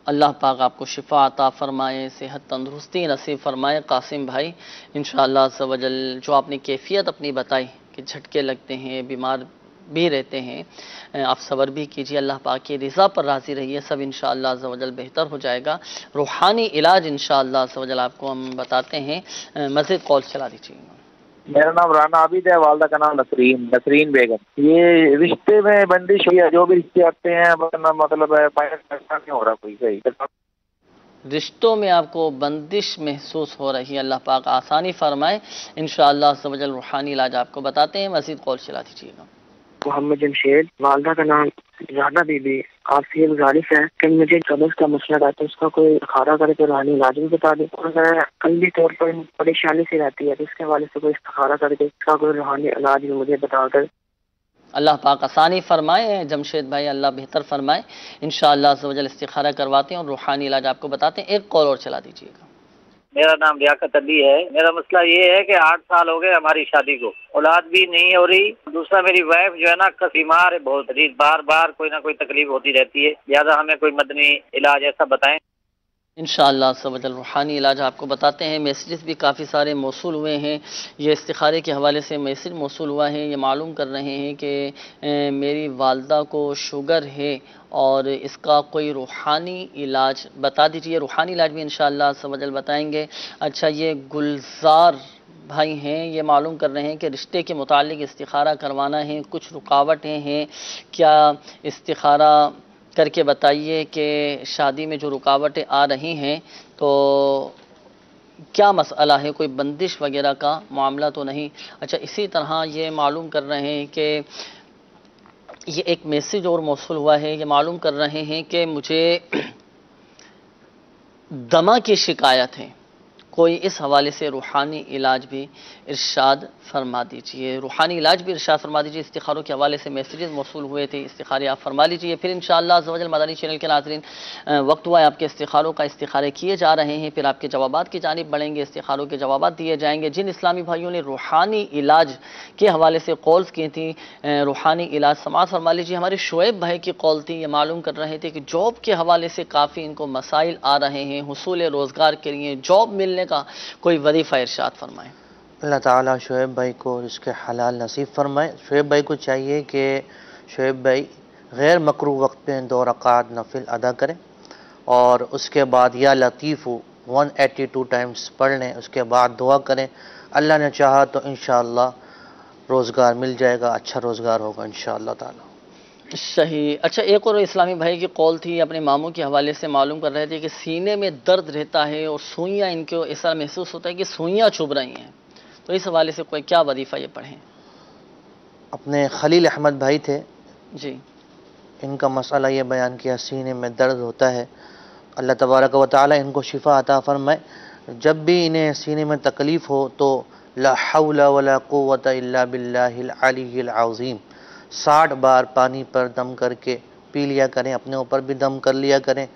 Speaker 2: اللہ پاک آپ کو شفا عطا فرمائے، صحت تندرستی نصیب فرمائے قاسم بھائی، انشاءاللہ عز و جل جو آپ نے کیفیت اپنی بتائی کہ جھٹکے لگتے ہیں، بیمار بھی رہتے ہیں، آپ صبر بھی کیجیے، اللہ پاک کی رضا پر راضی رہیے، سب انشاءاللہ عز و جل بہتر ہو جائے گا۔ روحانی علاج انشاءاللہ عز و جل آپ کو ہم بتاتے ہیں، مزید کال چلا دیجیے گا۔
Speaker 15: میرا نام رانا عابد ہے، والدہ کا نام نسرین بیگم۔ یہ رشتے میں بندش ہوئی ہے، جو بھی رشتے آتے ہیں مطلب ہے نہیں ہو رہا کوئی صحیح۔
Speaker 2: رشتوں میں آپ کو بندش محسوس ہو رہی ہے، اللہ پاک آسانی فرمائے، انشاءاللہ عز و جل روحانی علاج آپ کو بتاتے ہیں۔ مزید کال چلا دیجیے گا۔
Speaker 16: محمد جمشید، والدہ کا نام زیادہ بی بی۔ آپ سے یہ گزارش ہے کہ مجھے قبض کا مسئلہ رہتا ہے، اس کا کوئی استخارہ کرے تو روحانی علاج بھی بتا دیں، اور میں قلبی طور پر پریشانی سے رہتی ہے، اس کے حوالے سے کوئی استخارہ کر کے اس کا کوئی روحانی علاج بھی مجھے بتا کر۔
Speaker 2: اللہ پاک آسانی فرمائے جمشید بھائی، اللہ بہتر فرمائے، انشاءاللہ عز و جل استخارہ کرواتے ہیں اور روحانی علاج آپ کو بتاتے ہیں۔ ایک کال اور چلا دیجیے گا۔
Speaker 17: میرا نام لیاقت علی ہے۔ میرا مسئلہ یہ ہے کہ 8 سال ہو گئے ہماری شادی کو، اولاد بھی نہیں ہو رہی، دوسرا میری وائف جو ہے نا بیمار ہے بہت، بار بار کوئی نہ کوئی تکلیف ہوتی رہتی ہے، لہٰذا ہمیں کوئی مدنی علاج ایسا بتائیں۔
Speaker 2: انشاءاللہ عز و جل روحانی علاج آپ کو بتاتے ہیں۔ میسیجز بھی کافی سارے موصول ہوئے ہیں، یہ استخارے کے حوالے سے میسیج موصول ہوا ہے، یہ معلوم کر رہے ہیں کہ میری والدہ کو شوگر ہے اور اس کا کوئی روحانی علاج بتا دیجیے۔ روحانی علاج بھی انشاءاللہ عز و جل بتائیں گے۔ اچھا، یہ گلزار بھائی ہیں، یہ معلوم کر رہے ہیں کہ رشتے کے متعلق استخارہ کروانا ہے، کچھ رکاوٹیں ہیں، کیا استخارہ کر کے بتائیے کہ شادی میں جو رکاوٹیں آ رہی ہیں تو کیا مسئلہ ہے، کوئی بندش وغیرہ کا معاملہ تو نہیں۔ اچھا، اسی طرح یہ معلوم کر رہے ہیں کہ یہ ایک میسیج اور موصول ہوا ہے، یہ معلوم کر رہے ہیں کہ مجھے دمہ کی شکایت ہے، کوئی اس حوالے سے روحانی علاج بھی ارشاد فرما دیجئے، روحانی علاج بھی ارشاد فرما دیجئے۔ استخاروں کے حوالے سے میسیجز موصول ہوئے تھے، استخارے آپ فرما لیجئے، پھر انشاءاللہ عز و جل مدنی چینل کے ناظرین وقت ہوا ہے آپ کے استخاروں کا، استخارے کیے جا رہے ہیں، پھر آپ کے جوابات کی جانب بڑھیں گے، استخاروں کے جوابات دیے جائیں گے۔ جن اسلامی بھائیوں نے روحانی علاج کے حوالے سے کالز کی تھیں، روحانی علاج سماعت فرما لیجیے۔ ہمارے شعیب بھائی کی کال تھی، یہ معلوم کر رہے تھے کہ جاب کے حوالے سے کافی ان کو مسائل آ رہے ہیں، حصول روزگار کے لیے جاب ملنے کا کوئی وظیفہ ارشاد فرمائیں۔
Speaker 3: اللہ تعالیٰ شعیب بھائی کو اس کے حلال نصیب فرمائے۔ شعیب بھائی کو چاہیے کہ شعیب بھائی غیر مکروہ وقت پہ 2 رکعت نفل ادا کریں اور اس کے بعد یا لطیف 182 ٹائمز پڑھ لیں، اس کے بعد دعا کریں، اللہ نے چاہا تو انشاءاللہ روزگار مل جائے گا، اچھا روزگار ہوگا انشاءاللہ تعالیٰ۔
Speaker 2: صحیح۔ اچھا، ایک اور اسلامی بھائی کی کال تھی، اپنے ماموں کے حوالے سے معلوم کر رہے تھے کہ سینے میں درد رہتا ہے اور سوئیاں ان کو ایسا محسوس ہوتا ہے کہ سوئیاں چبھ رہی ہیں، تو اس حوالے سے کوئی کیا وظیفہ یہ پڑھیں؟
Speaker 3: اپنے خلیل احمد بھائی تھے
Speaker 2: جی،
Speaker 3: ان کا مسئلہ یہ بیان کیا، سینے میں درد ہوتا ہے، اللہ تبارک و تعالیٰ ان کو شفا عطا فرمائے۔ جب بھی انہیں سینے میں تکلیف ہو تو لا حول ولا قوت الا باللہ العلی العظیم 60 بار پانی پر دم کر کے پی لیا کریں، اپنے اوپر بھی دم کر لیا کریں،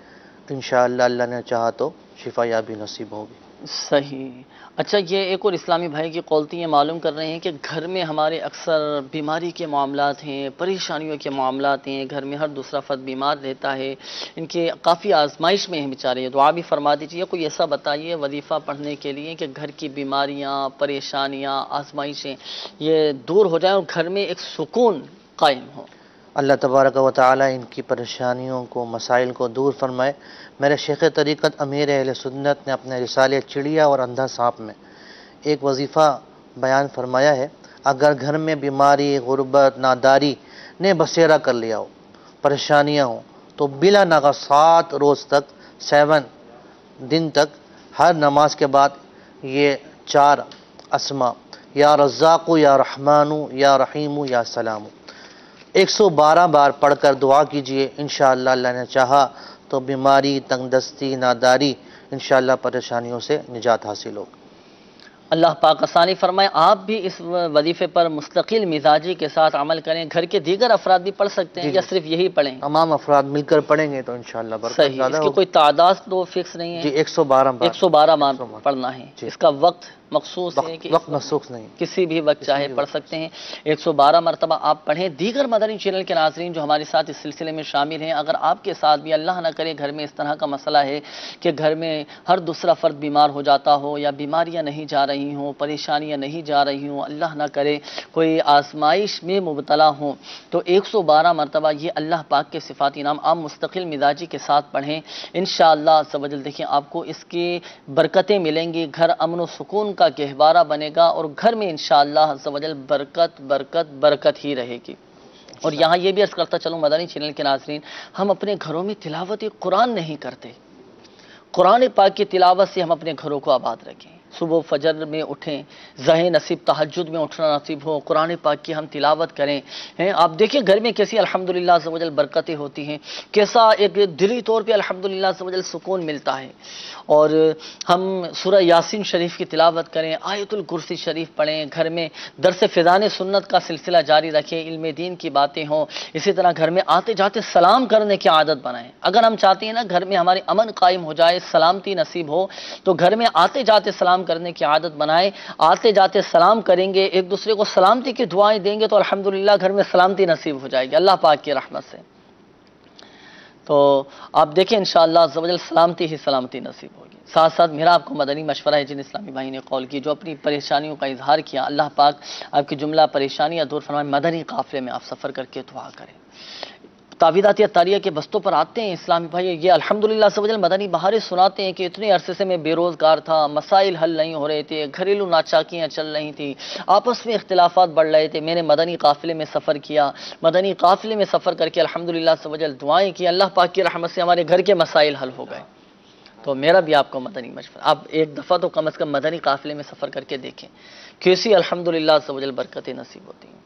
Speaker 3: انشاءاللہ اللہ نے چاہا تو شفا یابی نصیب ہوگی۔
Speaker 2: صحیح۔ اچھا، یہ ایک اور اسلامی بھائی کی قولتی یہ معلوم کر رہے ہیں کہ گھر میں ہمارے اکثر بیماری کے معاملات ہیں، پریشانیوں کے معاملات ہیں، گھر میں ہر دوسرا فرد بیمار رہتا ہے، ان کے کافی آزمائش میں ہیں بیچارے، دعا بھی فرما دیجیے، کوئی ایسا بتائیے وظیفہ پڑھنے کے لیے کہ گھر کی بیماریاں، پریشانیاں، آزمائشیں یہ دور ہو جائیں اور گھر میں ایک سکون قائم ہو۔
Speaker 3: اللہ تبارک و تعالیٰ ان کی پریشانیوں کو، مسائل کو دور فرمائے۔ میرے شیخ طریقت امیر اہل سنت نے اپنے رسالے چڑیا اور اندھا سانپ میں ایک وظیفہ بیان فرمایا ہے، اگر گھر میں بیماری، غربت، ناداری نے بسیرا کر لیا ہو، پریشانیاں ہوں، تو بلا ناغہ 7 روز تک، 7 دن تک ہر نماز کے بعد یہ 4 اسما یا رزاق یا رحمان یا رحیم یا سلام 112 بار پڑھ کر دعا کیجئے، انشاءاللہ اللہ نے چاہا تو بیماری، تنگ دستی، ناداری، انشاءاللہ پریشانیوں سے نجات حاصل ہوگی۔
Speaker 2: اللہ پاک آسانی فرمائے۔ آپ بھی اس وظیفے پر مستقل مزاجی کے ساتھ عمل کریں، گھر کے دیگر افراد بھی پڑھ سکتے ہیں یا صرف یہی پڑھیں؟
Speaker 3: تمام افراد مل کر پڑھیں گے تو انشاءاللہ برکت
Speaker 2: صحیح۔
Speaker 3: زیادہ
Speaker 2: اس کی
Speaker 3: ہوگی۔
Speaker 2: کوئی تعداد تو فکس نہیں ہے؟
Speaker 3: جی 112 بار
Speaker 2: 112 بار پڑھنا ہے۔ اس کا وقت مخصوص ہے کہ
Speaker 3: وقت مخصوص نہیں،
Speaker 2: کسی بھی وقت چاہے پڑھ سکتے ہیں، 112 مرتبہ آپ پڑھیں۔ دیگر مدنی چینل کے ناظرین جو ہمارے ساتھ اس سلسلے میں شامل ہیں، اگر آپ کے ساتھ بھی اللہ نہ کرے گھر میں اس طرح کا مسئلہ ہے کہ گھر میں ہر دوسرا فرد بیمار ہو جاتا ہو یا بیماریاں نہیں جا رہی ہوں، پریشانیاں نہیں جا رہی ہوں، اللہ نہ کرے کوئی آزمائش میں مبتلا ہوں، تو 112 مرتبہ یہ اللہ پاک کے صفاتی نام آپ مستقل مزاجی کے ساتھ پڑھیں، انشاءاللہ عز و جل دیکھیں آپ کو اس کی برکتیں ملیں گی، گھر امن و سکون کا گہوارہ بنے گا اور گھر میں انشاءاللہ عز و جل برکت برکت برکت ہی رہے گی۔ اور یہاں یہ بھی عرض کرتا چلوں مدنی چینل کے ناظرین، ہم اپنے گھروں میں تلاوت قرآن نہیں کرتے، قرآن پاک کی تلاوت سے ہم اپنے گھروں کو آباد رکھیں۔ صبح فجر میں اٹھیں، ظہر نصیب تہجد میں اٹھنا نصیب ہو، قرآن پاک کی ہم تلاوت کریں۔ آپ دیکھیں گھر میں کیسی الحمدللہ عز و جل برکتیں ہوتی ہیں، کیسا ایک دلی طور پہ الحمدللہ عز و جل سکون ملتا ہے۔ اور ہم سورہ یاسین شریف کی تلاوت کریں، آیت الکرسی شریف پڑھیں، گھر میں درس فیضان سنت کا سلسلہ جاری رکھیں، علم دین کی باتیں ہوں، اسی طرح گھر میں آتے جاتے سلام کرنے کی عادت بنائیں۔ اگر ہم چاہتے ہیں نا گھر میں ہمارے امن قائم ہو جائے، سلامتی نصیب ہو، تو گھر میں آتے جاتے سلام کرنے کی عادت بنائیں، آتے جاتے سلام کریں گے، ایک دوسرے کو سلامتی کی دعائیں دیں گے تو الحمدللہ گھر میں سلامتی نصیب ہو جائے گی اللہ پاک کی رحمت سے۔ تو آپ دیکھیں انشاءاللہ عز و جل سلامتی ہی سلامتی نصیب ہوگی۔ ساتھ ساتھ میرا آپ کو مدنی مشورہ ہے، جن اسلامی بھائی نے قول کی، جو اپنی پریشانیوں کا اظہار کیا، اللہ پاک آپ کی جملہ پریشانیاں دور فرمائے، مدنی قافلے میں آپ سفر کر کے دعا کریں۔ تعویذات تاریہ کے بستوں پر آتے ہیں اسلامی بھائی، یہ الحمدللہ عز و جل مدنی بہاریں سناتے ہیں کہ اتنے عرصے سے میں بے روزگار تھا، مسائل حل نہیں ہو رہے تھے، گھریلو ناچاکیاں چل رہی تھیں، آپس میں اختلافات بڑھ رہے تھے، میں نے مدنی قافلے میں سفر کیا، مدنی قافلے میں سفر کر کے الحمدللہ عز و جل دعائیں کی، اللہ پاک کی رحمت سے ہمارے گھر کے مسائل حل ہو گئے۔ تو میرا بھی آپ کو مدنی مشورہ، آپ ایک دفعہ تو کم از کم مدنی قافلے میں سفر کر کے دیکھیں کیسی الحمدللہ عز و جل برکتیں نصیب ہوتی ہیں۔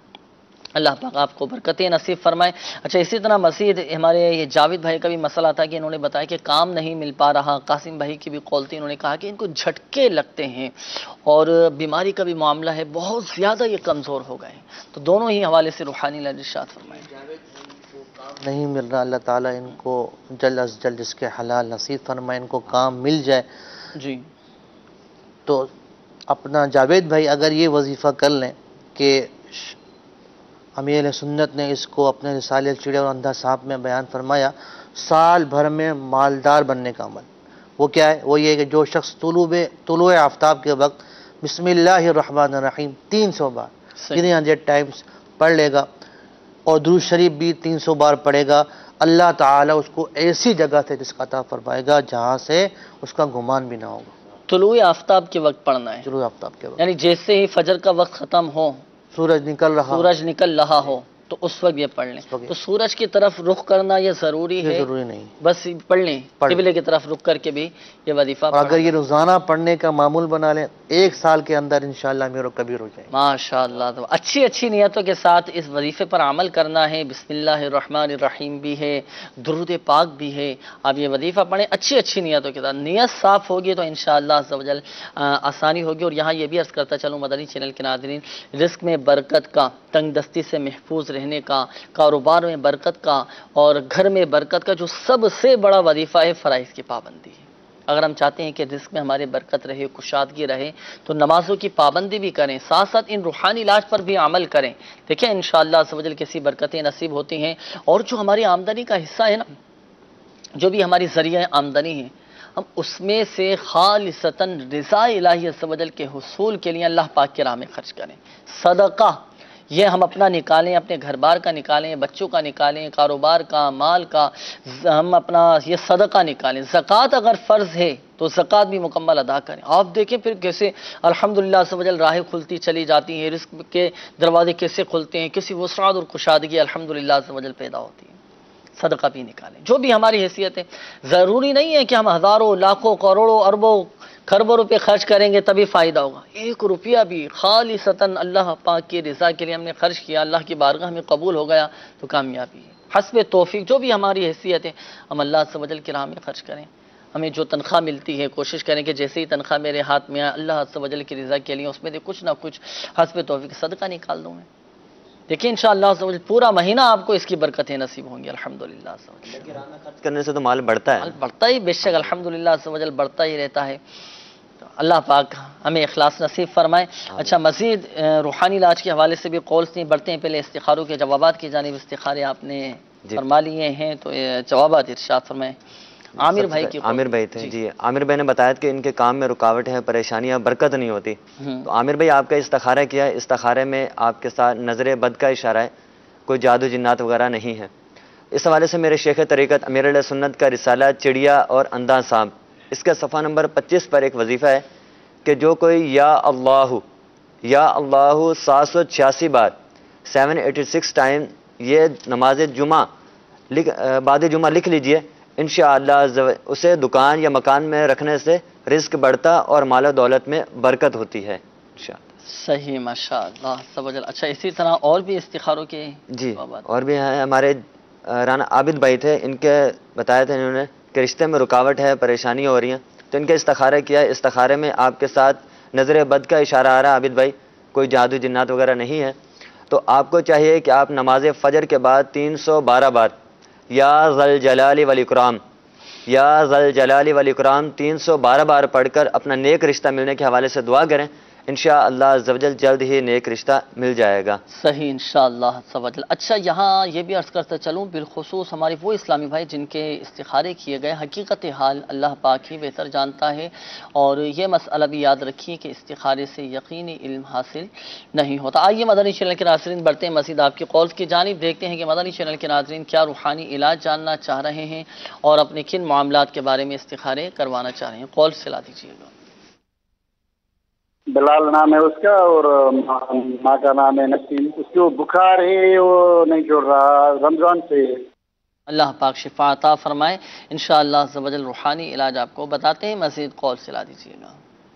Speaker 2: اللہ پاک آپ کو برکتیں نصیب فرمائے۔ اچھا اسی طرح مزید ہمارے یہ جاوید بھائی کا بھی مسئلہ تھا کہ انہوں نے بتایا کہ کام نہیں مل پا رہا۔ قاسم بھائی کی بھی قول تھی، انہوں نے کہا کہ ان کو جھٹکے لگتے ہیں اور بیماری کا بھی معاملہ ہے، بہت زیادہ یہ کمزور ہو گئے ہیں۔ تو دونوں ہی حوالے سے روحانی علاج ارشاد فرمائے۔
Speaker 3: نہیں مل رہا، اللہ تعالیٰ ان کو جلد از جلد اس کے حلال نصیب فرمائے، ان کو کام مل جائے۔
Speaker 2: جی
Speaker 3: تو اپنا جاوید بھائی اگر یہ وظیفہ کر لیں کہ امیر سنت نے اس کو اپنے رسالے چڑیا اور اندھا صاحب میں بیان فرمایا، سال بھر میں مالدار بننے کا عمل، وہ کیا ہے؟ وہ یہ کہ جو شخص طلوع آفتاب کے وقت بسم اللہ الرحمن الرحیم 300 بار 300 ٹائمز پڑھ لے گا اور درود شریف بھی 300 بار پڑھے گا، اللہ تعالیٰ اس کو ایسی جگہ سے رزق عطا فرمائے گا جہاں سے اس کا گمان بھی نہ ہوگا۔
Speaker 2: طلوع آفتاب کے وقت پڑھنا ہے،
Speaker 3: طلوع آفتاب کے وقت،
Speaker 2: یعنی جیسے ہی فجر کا وقت ختم ہو،
Speaker 3: سورج نکل رہا
Speaker 2: ہو تو اس وقت یہ پڑھ لیں۔ تو سورج کی طرف رخ کرنا یہ ضروری ہے؟
Speaker 3: ضروری نہیں،
Speaker 2: بس پڑھ لیں، قبلے کی طرف رخ کر کے بھی یہ وظیفہ
Speaker 3: اور اگر یہ روزانہ پڑھنے کا معمول بنا لیں، 1 سال کے اندر انشاءاللہ میرا کبیر ہو جائے۔
Speaker 2: ماشاءاللہ، تو اچھی نیتوں کے ساتھ اس وظیفے پر عمل کرنا ہے۔ بسم اللہ الرحمن الرحیم بھی ہے، درود پاک بھی ہے، آپ یہ وظیفہ پڑھیں اچھی نیتوں کے ساتھ، نیت صاف ہوگی تو انشاءاللہ عز و جل آسانی ہوگی۔ اور یہاں یہ بھی عرض کرتا چلوں مدنی چینل کے ناظرین، رزق میں برکت کا، تنگ دستی سے محفوظ رہنے کا، کاروبار میں برکت کا اور گھر میں برکت کا جو سب سے بڑا وظیفہ ہے فرائض کی پابندی ہے۔ اگر ہم چاہتے ہیں کہ رزق میں ہمارے برکت رہے، کشادگی رہے، تو نمازوں کی پابندی بھی کریں، ساتھ ساتھ ان روحانی علاج پر بھی عمل کریں۔ دیکھیں انشاءاللہ عز و جل کیسی برکتیں نصیب ہوتی ہیں۔ اور جو ہماری آمدنی کا حصہ ہے نا، جو بھی ہماری ذریعہ آمدنی ہے، ہم اس میں سے خالصتاً رضا الہی عز و جل کے حصول کے لیے اللہ پاک کی راہ میں خرچ کریں۔ صدقہ یہ ہم اپنا نکالیں، اپنے گھر بار کا نکالیں، بچوں کا نکالیں، کاروبار کا، مال کا، ہم اپنا یہ صدقہ نکالیں۔ زکوٰۃ اگر فرض ہے تو زکوٰۃ بھی مکمل ادا کریں۔ آپ دیکھیں پھر کیسے الحمدللہ عز و جل راہیں کھلتی چلی جاتی ہیں، رزق کے دروازے کیسے کھلتے ہیں، کسی وسعت اور کشادگی الحمدللہ عز و جل پیدا ہوتی ہے۔ صدقہ بھی نکالیں، جو بھی ہماری حیثیت ہے۔ ضروری نہیں ہے کہ ہم ہزاروں، لاکھوں، کروڑوں، اربوں، کھربوں روپے خرچ کریں گے تبھی فائدہ ہوگا۔ 1 روپیہ بھی خالصتاً اللہ پاک کی رضا کے لیے ہم نے خرچ کیا، اللہ کی بارگاہ میں قبول ہو گیا تو کامیابی ہے۔ حسب توفیق جو بھی ہماری حیثیت ہے ہم اللہ عز و جل کی راہ میں خرچ کریں۔ ہمیں جو تنخواہ ملتی ہے کوشش کریں کہ جیسے ہی تنخواہ میرے ہاتھ میں آئے اللہ عز و جل کی رضا کے لیے اس میں سے کچھ نہ کچھ حسب توفیق صدقہ نکال دوں میں۔ دیکھیں انشاءاللہ عز و جل پورا مہینہ آپ کو اس کی برکتیں نصیب ہوں گی الحمدللہ عز و جل۔
Speaker 4: خرچ کرنے سے تو مال بڑھتا ہے،
Speaker 2: مال بڑھتا ہی بے شک الحمدللہ عز و جل بڑھتا ہی رہتا ہے۔ تو اللہ پاک ہمیں اخلاص نصیب فرمائے۔ اچھا مزید روحانی علاج کے حوالے سے بھی قولز نہیں، بڑھتے ہیں پہلے استخاروں کے جوابات کی جانب۔ استخارے آپ نے فرما لیے ہیں تو جوابات ارشاد فرمائیں۔ عامر بھائی کی
Speaker 4: عامر بھائی تھے جی، عامر بھائی نے بتایا کہ ان کے کام میں رکاوٹ ہے، پریشانیاں، برکت نہیں ہوتی۔ تو عامر بھائی آپ کا استخارہ کیا ہے، استخارے میں آپ کے ساتھ نظر بد کا اشارہ ہے، کوئی جادو جنات وغیرہ نہیں ہے۔ اس حوالے سے میرے شیخ طریقت امیر علیہ سنت کا رسالہ چڑیا اور اندھا صاحب، اس کا صفحہ نمبر 25 پر ایک وظیفہ ہے کہ جو کوئی یا اللہ 786 بار 786 ٹائم یہ نماز جمعہ بعد جمعہ لکھ لیجئے، انشاءاللہ اسے دکان یا مکان میں رکھنے سے رزق بڑھتا اور مال و دولت میں برکت ہوتی ہے انشاءاللہ۔
Speaker 2: صحیح ماشاءاللہ سب اجل۔ اچھا اسی طرح اور بھی استخاروں کے
Speaker 4: جی اور بھی ہیں، ہمارے رانا عابد بھائی تھے، ان کے بتایا تھا انہوں نے کہ رشتے میں رکاوٹ ہے، پریشانی ہو رہی ہیں، تو ان کے استخارہ کیا ہے۔ استخارے میں آپ کے ساتھ نظر بد کا اشارہ آ رہا ہے عابد بھائی، کوئی جادو جنات وغیرہ نہیں ہے۔ تو آپ کو چاہیے کہ آپ نماز فجر کے بعد 312 بار یا ذل جلال والاکرام 312 بار پڑھ کر اپنا نیک رشتہ ملنے کے حوالے سے دعا کریں، انشاءاللہ عز و جل جلد ہی نیک رشتہ مل جائے گا۔
Speaker 2: صحیح انشاءاللہ عز و جل۔ اچھا یہاں یہ بھی عرض کرتا چلوں بالخصوص ہمارے وہ اسلامی بھائی جن کے استخارے کیے گئے، حقیقت حال اللہ پاک ہی بہتر جانتا ہے، اور یہ مسئلہ بھی یاد رکھیے کہ استخارے سے یقینی علم حاصل نہیں ہوتا۔ آئیے مدنی چینل کے ناظرین بڑھتے ہیں مزید آپ کی قولز کی جانب، دیکھتے ہیں کہ مدنی چینل کے ناظرین کیا روحانی علاج جاننا چاہ رہے ہیں اور اپنے کن معاملات کے بارے میں استخارے کروانا چاہ رہے ہیں۔ قولز چلا دیجیے گا۔
Speaker 18: بلال نام ہے اس کا اور ماں کا نام ہے نسیم۔ اس کو بخار ہے، وہ نہیں چھوڑ رہا رمضان سے۔
Speaker 2: اللہ پاک شفا عطا فرمائے انشاءاللہ عز و جل۔ روحانی علاج آپ کو بتاتے ہیں، مزید قول چلا دیجیے گا۔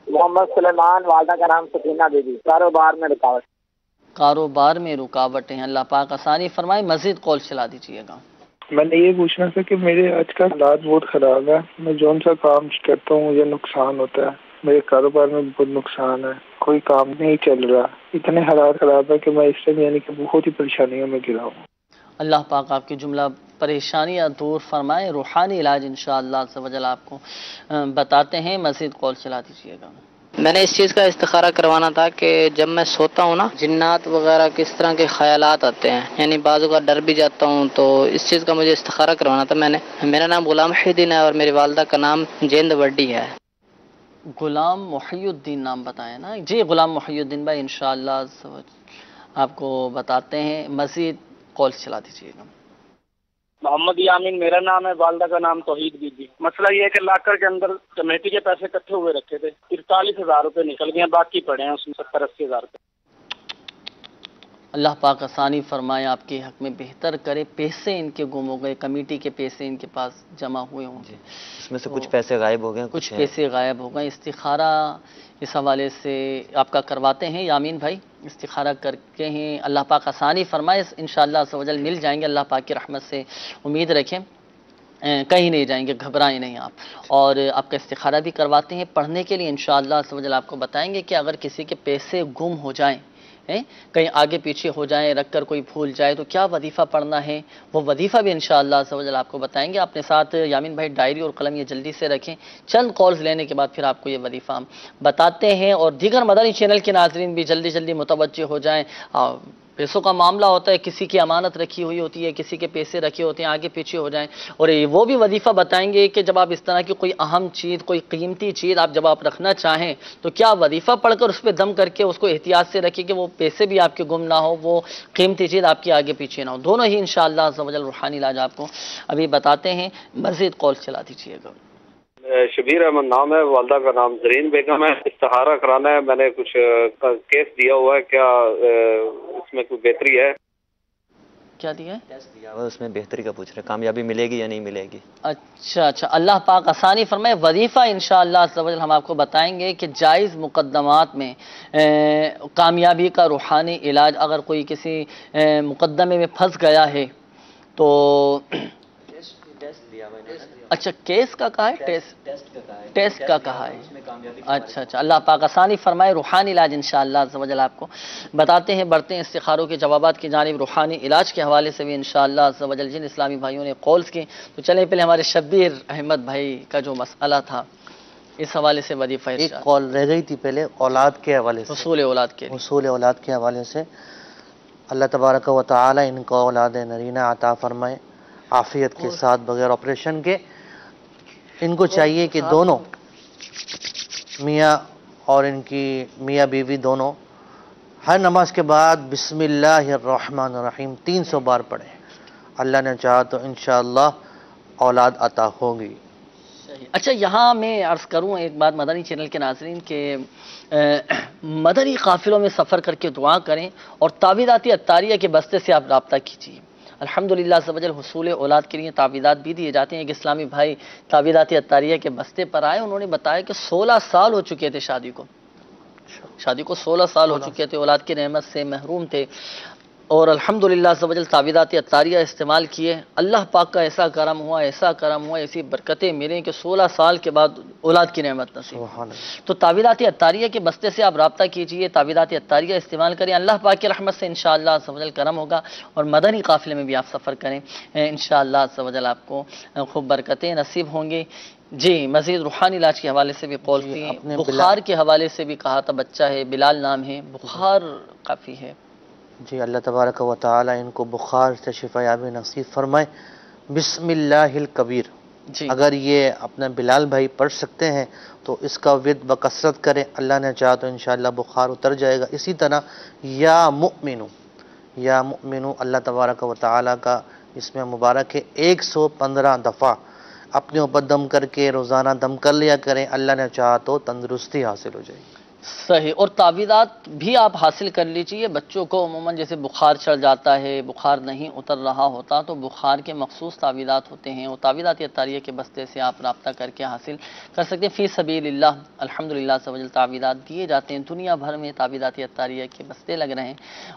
Speaker 19: محمد سلیمان، والدہ کا نام سکینہ بی بی، کاروبار میں رکاوٹ۔
Speaker 2: کاروبار میں رکاوٹیں ہیں، اللہ پاک آسانی فرمائے، مزید کال چلا دیجیے گا۔
Speaker 6: میں نے یہ پوچھنا تھا کہ میرے آج کل حالات بہت خراب ہے، میں جون سا کام کرتا ہوں مجھے نقصان ہوتا ہے، میرے کاروبار میں بہت نقصان ہے، کوئی کام نہیں چل رہا، اتنے حالات خراب ہے کہ میں اس سے یعنی کہ بہت ہی پریشانیوں میں گرا ہوں۔
Speaker 2: اللہ پاک آپ کی جملہ پریشانیاں دور فرمائے، روحانی علاج انشاءاللہ عز و جل آپ کو بتاتے ہیں، مزید کال چلا دیجیے گا۔
Speaker 19: میں نے اس چیز کا استخارہ کروانا تھا کہ جب میں سوتا ہوں نا، جنات وغیرہ کس طرح کے خیالات آتے ہیں، یعنی بعضوں کا ڈر بھی جاتا ہوں، تو اس چیز کا مجھے استخارہ کروانا تھا۔ میرا نام غلام محی الدین ہے اور میری والدہ کا نام جیند وڈی ہے۔
Speaker 2: غلام محی الدین نام بتائیں نا جی، غلام محی الدین بھائی انشاءاللہ آپ کو بتاتے ہیں، مزید کال چلا دیجیے گا۔
Speaker 10: محمد یامین میرا نام ہے، والدہ کا نام توحید بی بی۔ مسئلہ یہ ہے کہ لاکر کے اندر کمیٹی کے پیسے اکٹھے ہوئے رکھے تھے، 43,000 روپے نکل گئے ہیں، باقی پڑے ہیں اس میں 70-80,000 روپے۔
Speaker 2: اللہ پاک آسانی فرمائے، آپ کے حق میں بہتر کرے، پیسے ان کے گم ہو گئے، کمیٹی کے پیسے ان کے پاس جمع ہوئے ہوں گے،
Speaker 4: اس میں سے کچھ پیسے غائب ہو گئے،
Speaker 2: کچھ پیسے غائب ہو گئے۔ استخارہ اس حوالے سے آپ کا کرواتے ہیں یامین بھائی، استخارہ کر کے ہیں، اللہ پاک آسانی فرمائے، انشاءاللہ عز و جل مل جائیں گے، اللہ پاک کی رحمت سے امید رکھیں، کہیں نہیں جائیں گے، گھبرائیں نہیں آپ۔ اور آپ کا استخارہ بھی کرواتے ہیں پڑھنے کے لیے، انشاءاللہ عز و جل آپ کو بتائیں گے کہ اگر کسی کے پیسے گم ہو جائیں، کہیں آگے پیچھے ہو جائیں، رکھ کر کوئی بھول جائے تو کیا وظیفہ پڑھنا ہے، وہ وظیفہ بھی انشاءاللہ عز و جل آپ کو بتائیں گے۔ اپنے ساتھ یامین بھائی ڈائری اور قلم یہ جلدی سے رکھیں، چند کالز لینے کے بعد پھر آپ کو یہ وظیفہ ہم بتاتے ہیں، اور دیگر مدنی چینل کے ناظرین بھی جلدی جلدی متوجہ ہو جائیں۔ پیسوں کا معاملہ ہوتا ہے، کسی کی امانت رکھی ہوئی ہوتی ہے، کسی کے پیسے رکھے ہوتے ہیں، آگے پیچھے ہو جائیں، اور وہ بھی وظیفہ بتائیں گے کہ جب آپ اس طرح کی کوئی اہم چیز، کوئی قیمتی چیز جب آپ رکھنا چاہیں تو کیا وظیفہ پڑھ کر اس پہ دم کر کے اس کو احتیاط سے رکھیں کہ وہ پیسے بھی آپ کے گم نہ ہو، وہ قیمتی چیز آپ کی آگے پیچھے نہ ہو، دونوں ہی انشاءاللہ عز و جل روحانی علاج آپ کو ابھی بتاتے ہیں، مزید کال چلا دیجیے گا۔
Speaker 20: شبیر احمد نام ہے، والدہ کا نام زرین بیگم ہے، استخارہ کرانا ہے، میں نے کچھ کیس دیا ہوا ہے، کیا اس میں کوئی بہتری ہے؟
Speaker 2: کیا دیا ہے؟
Speaker 4: ٹیسٹ دیا ہوا ہے، اس میں بہتری کا پوچھ رہے، کامیابی ملے گی یا نہیں ملے گی؟
Speaker 2: اچھا، اللہ پاک آسانی فرمائے۔ وظیفہ انشاءاللہ عز و جل ہم آپ کو بتائیں گے کہ جائز مقدمات میں کامیابی کا روحانی علاج، اگر کوئی کسی مقدمے میں پھنس گیا ہے تو اچھا کیس کا کہا ہے، ٹیسٹ کا کہا ہے، اچھا اللہ پاک آسانی فرمائے، روحانی علاج انشاءاللہ عز و جل آپ کو بتاتے ہیں۔ بڑھتے ہیں استخاروں کے جوابات کی جانب، روحانی علاج کے حوالے سے بھی انشاءاللہ عز و جل جن اسلامی بھائیوں نے کالز کی، تو چلیں پہلے ہمارے شبیر احمد بھائی کا جو مسئلہ تھا اس حوالے سے وظیفہ
Speaker 3: ایک کال رہ گئی تھی پہلے اولاد کے حوالے سے،
Speaker 2: حصول اولاد کے
Speaker 3: حوالے سے۔ اللہ تبارک و تعالی ان کو اولاد نرینہ عطا فرمائے، عافیت کے ساتھ، بغیر آپریشن کے۔ ان کو چاہیے کہ دونوں میاں اور ان کی میاں بیوی دونوں ہر نماز کے بعد بسم اللہ الرحمن الرحیم 300 بار پڑھیں، اللہ نے چاہا تو انشاءاللہ اولاد عطا ہوگی۔
Speaker 2: اچھا یہاں میں عرض کروں ایک بات مدنی چینل کے ناظرین کے مدنی قافلوں میں سفر کر کے دعا کریں اور تعویذاتی عطاریہ کے بستے سے آپ رابطہ کیجیے۔ الحمدللہ عز و جل حصول اولاد کے لیے تعویذات بھی دیے جاتے ہیں۔ ایک اسلامی بھائی تعویذاتی عطاریہ کے بستے پر آئے، انہوں نے بتایا کہ 16 سال ہو چکے تھے شادی کو 16 سال ہو چکے تھے، اولاد کی نعمت سے محروم تھے، اور الحمدللہ عز و جل تعویذاتی عطاریہ استعمال کیے، اللہ پاک کا ایسا کرم ہوا، ایسی برکتیں ملیں کہ 16 سال کے بعد اولاد کی نعمت نصیب۔ تو تعویذاتی عطاریہ کے بستے سے آپ رابطہ کیجئے، تعویذاتی عطاریہ استعمال کریں، اللہ پاک کی رحمت سے انشاءاللہ عز و جل کرم ہوگا، اور مدنی قافلے میں بھی آپ سفر کریں، انشاءاللہ عز و جل آپ کو خوب برکتیں نصیب ہوں گی۔ جی مزید روحانی علاج کے حوالے سے بھی قول تھی، بخار کے حوالے سے بھی کہا تھا، بچہ ہے بلال نام ہے، بخار کافی ہے۔
Speaker 3: جی اللہ تبارک و تعالی ان کو بخار سے شفا یابی نصیب فرمائے۔ بسم اللہ الکبیر اگر یہ اپنا بلال بھائی پڑھ سکتے ہیں تو اس کا ورد بکثرت کریں، اللہ نے چاہا تو انشاءاللہ بخار اتر جائے گا۔ اسی طرح یا مؤمنو اللہ تبارک و تعالی کا اس میں مبارک ہے، 115 دفعہ اپنے اوپر دم کر کے روزانہ دم کر لیا کریں، اللہ نے چاہا تو تندرستی حاصل ہو جائے گی۔
Speaker 2: صحیح. اور تعویذات بھی آپ حاصل کر لیجیے. بچوں کو عموماً جیسے بخار چڑھ جاتا ہے، بخار نہیں اتر رہا ہوتا، تو بخار کے مخصوص تعویذات ہوتے ہیں، وہ تعویذات اطاریہ کے بستے سے آپ رابطہ کر کے حاصل کر سکتے ہیں. فی سبیل اللہ الحمدللہ سبحان تعویذات دیے جاتے ہیں. دنیا بھر میں تعویذات اطاریہ کے بستے لگ رہے ہیں.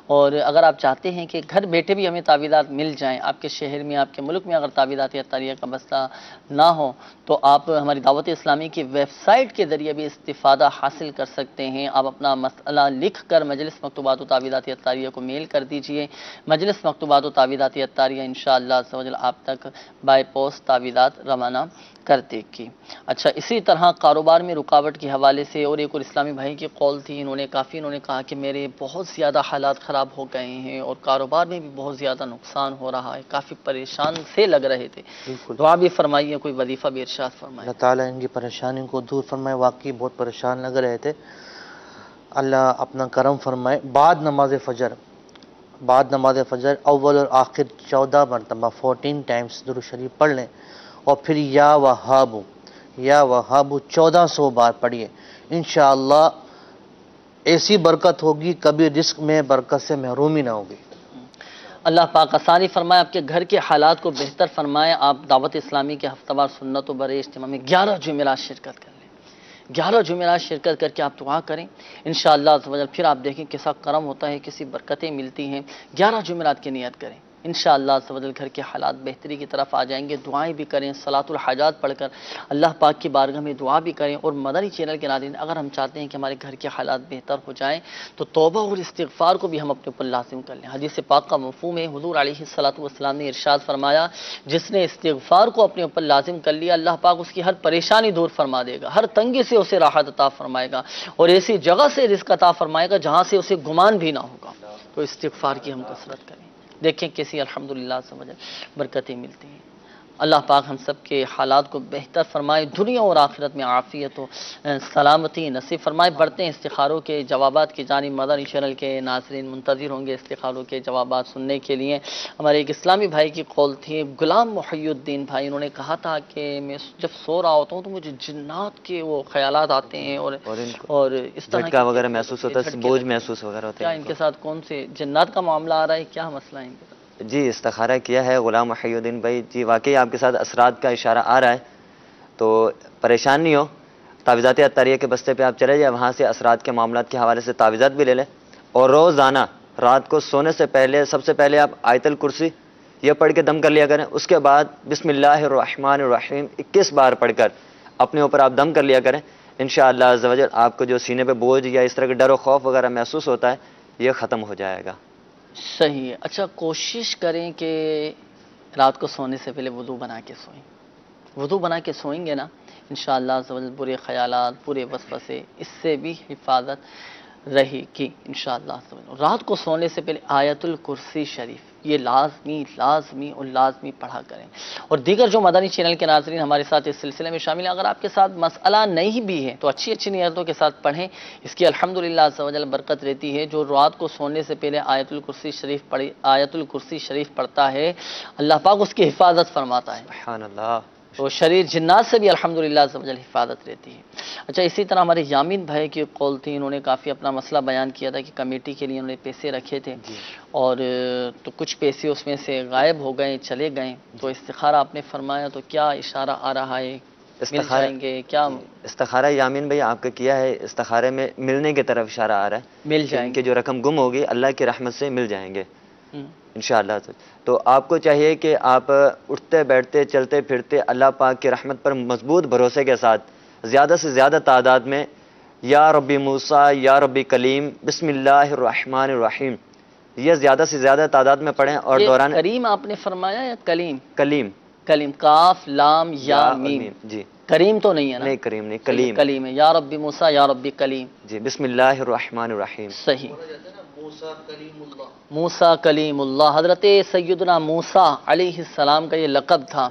Speaker 2: اور اگر آپ چاہتے ہیں کہ گھر بیٹھے بھی ہمیں تعویذات مل جائیں، آپ کے شہر میں، آپ کے ملک میں اگر تعویذات اطاریہ کا بستہ نہ ہو، تو آپ ہماری دعوت اسلامی کی ویب سائٹ کے ذریعے بھی استفادہ حاصل کر سکتے ہیں. آپ اپنا مسئلہ لکھ کر مجلس مکتوبات و تعویذات اطاریہ کو میل کر دیجئے. مجلس مکتوبات و تعویذات اطاریہ انشاءاللہ عز و جل آپ تک بائی پوسٹ تعویذات روانہ کر دے گی. اچھا، اسی طرح کاروبار میں رکاوٹ کے حوالے سے اور ایک اور اسلامی بھائی کی قول تھی. انہوں نے کہا کہ میرے بہت زیادہ حالات خراب ہو گئے ہیں اور کاروبار میں بھی بہت زیادہ نقصان ہو رہا ہے، کافی پریشان سے لگ رہے تھے. دعا بھی فرمائیے، کوئی وظیفہ بھی ارشاد فرمائے.
Speaker 3: اللہ تعالیٰ ان کی پریشانی کو دور فرمائے. واقعی بہت پریشان لگ رہے تھے. اللہ اپنا کرم فرمائے. بعد نماز فجر اول اور آخر 14 مرتبہ 14 ٹائمز درود شریف پڑھ لیں، اور پھر یا وہابو 1400 بار پڑھیے. انشاءاللہ ایسی برکت ہوگی، کبھی رزق میں برکت سے محرومی نہ ہوگی.
Speaker 2: اللہ پاک آسانی فرمائے، آپ کے گھر کے حالات کو بہتر فرمائے. آپ دعوت اسلامی کے ہفتہ وار سنت و برے اجتماع میں 11 جمعرات شرکت کر لیں. 11 جمعرات شرکت کر کے آپ دعا کریں. انشاءاللہ عز و جل پھر آپ دیکھیں کیسا کرم ہوتا ہے، کیسی برکتیں ملتی ہیں. 11 جمعرات کی نیت کریں، انشاءاللہ عز و جل گھر کے حالات بہتری کی طرف آ جائیں گے. دعائیں بھی کریں، صلاۃ الحاجات پڑھ کر اللہ پاک کی بارگاہ میں دعا بھی کریں. اور مدنی چینل کے ناظرین، اگر ہم چاہتے ہیں کہ ہمارے گھر کے حالات بہتر ہو جائیں تو توبہ اور استغفار کو بھی ہم اپنے اوپر لازم کر لیں. حدیث پاک کا مفہوم ہے، حضور علیہ الصلوۃ والسلام نے ارشاد فرمایا، جس نے استغفار کو اپنے اوپر لازم کر لیا، اللہ پاک اس کی ہر پریشانی دور فرما دے گا، ہر تنگی سے اسے راحت عطا فرمائے گا، اور ایسی جگہ سے رزق عطا فرمائے گا جہاں سے اسے گمان بھی نہ ہوگا. تو استغفار کی ہم کثرت کریں. دیکھیں کیسی الحمدللہ سمجھیں برکتیں ملتی ہیں. اللہ پاک ہم سب کے حالات کو بہتر فرمائے، دنیا اور آخرت میں عافیت و سلامتی نصیب فرمائے. بڑھتے ہیں استخاروں کے جوابات کی جانب. مدنی چینل کے ناظرین منتظر ہوں گے استخاروں کے جوابات سننے کے لیے. ہمارے ایک اسلامی بھائی کی قول تھی، غلام محی الدین بھائی. انہوں نے کہا تھا کہ میں جب سو رہا ہوتا ہوں تو مجھے جنات کے وہ خیالات آتے ہیں اور اس طرح
Speaker 4: جھٹکا وغیرہ محسوس ہوتا ہے، بوجھ محسوس وغیرہ ہوتا ہے.
Speaker 2: کیا ان کے ساتھ کون سے جنات کا معاملہ آ رہا ہے، کیا مسئلہ ہے ان کے ساتھ؟
Speaker 4: جی استخارہ کیا ہے غلام محی الدین بھائی. جی واقعی آپ کے ساتھ اثرات کا اشارہ آ رہا ہے، تو پریشان نہیں ہو. تعویذات اطاریہ کے بستے پہ آپ چلے جائیں، وہاں سے اثرات کے معاملات کے حوالے سے تعویذات بھی لے لیں. اور روزانہ رات کو سونے سے پہلے سب سے پہلے آپ آیت الکرسی یہ پڑھ کے دم کر لیا کریں. اس کے بعد بسم اللہ الرحمن الرحیم 21 بار پڑھ کر اپنے اوپر آپ دم کر لیا کریں. انشاءاللہ عز و جل آپ کو جو سینے پہ بوجھ یا اس طرح کے ڈر و خوف وغیرہ محسوس ہوتا ہے یہ ختم ہو جائے گا.
Speaker 2: صحیح ہے. اچھا، کوشش کریں کہ رات کو سونے سے پہلے وضو بنا کے سوئیں. وضو بنا کے سوئیں گے نا انشاءاللہ عز و جل برے خیالات، برے وسوسے، اس سے بھی حفاظت رہے گی انشاءاللہ عز و جل. رات کو سونے سے پہلے آیت الکرسی شریف یہ لازمی پڑھا کریں. اور دیگر جو مدنی چینل کے ناظرین ہمارے ساتھ اس سلسلے میں شامل ہیں، اگر آپ کے ساتھ مسئلہ نہیں بھی ہے تو اچھی نیتوں کے ساتھ پڑھیں. اس کی الحمدللہ عز و جل برکت رہتی ہے. جو رات کو سونے سے پہلے آیت الکرسی شریف پڑھتا ہے، اللہ پاک اس کی حفاظت فرماتا ہے.
Speaker 4: سبحان اللہ.
Speaker 2: تو شریر جنات سے بھی الحمدللہ عز و جل حفاظت رہتی ہے. اچھا، اسی طرح ہمارے یامین بھائی کی قول تھی. انہوں نے کافی اپنا مسئلہ بیان کیا تھا کہ کمیٹی کے لیے انہوں نے پیسے رکھے تھے اور تو کچھ پیسے اس میں سے غائب ہو گئے، چلے گئے. تو استخارہ آپ نے فرمایا، تو کیا اشارہ آ رہا ہے، مل جائیں گے کیا؟
Speaker 4: استخارہ یامین بھائی آپ کا کیا ہے، استخارے میں ملنے کی طرف اشارہ آ رہا ہے.
Speaker 2: مل جائیں گے،
Speaker 4: کہ جو رقم گم ہوگی اللہ کی رحمت سے مل جائیں گے انشاءاللہ. تو آپ کو چاہیے کہ آپ اٹھتے بیٹھتے چلتے پھرتے اللہ پاک کی رحمت پر مضبوط بھروسے کے ساتھ زیادہ سے زیادہ تعداد میں یا ربی موسیٰ یا ربی کلیم بسم اللہ الرحمن الرحیم یہ زیادہ سے زیادہ تعداد میں پڑھیں. اور دوران
Speaker 2: کریم آپ نے فرمایا یا کلیم؟
Speaker 4: کلیم
Speaker 2: کاف لام یا میم.
Speaker 4: جی
Speaker 2: کریم تو نہیں ہے نا؟
Speaker 4: نہیں کریم نہیں، کلیم
Speaker 2: ہے. یا ربی موسیٰ یا ربی کلیم.
Speaker 4: جی بسم اللہ الرحمن الرحیم.
Speaker 2: صحیح. موسیٰ کلیم اللہ، حضرت سیدنا موسیٰ علیہ السلام کا یہ لقب تھا،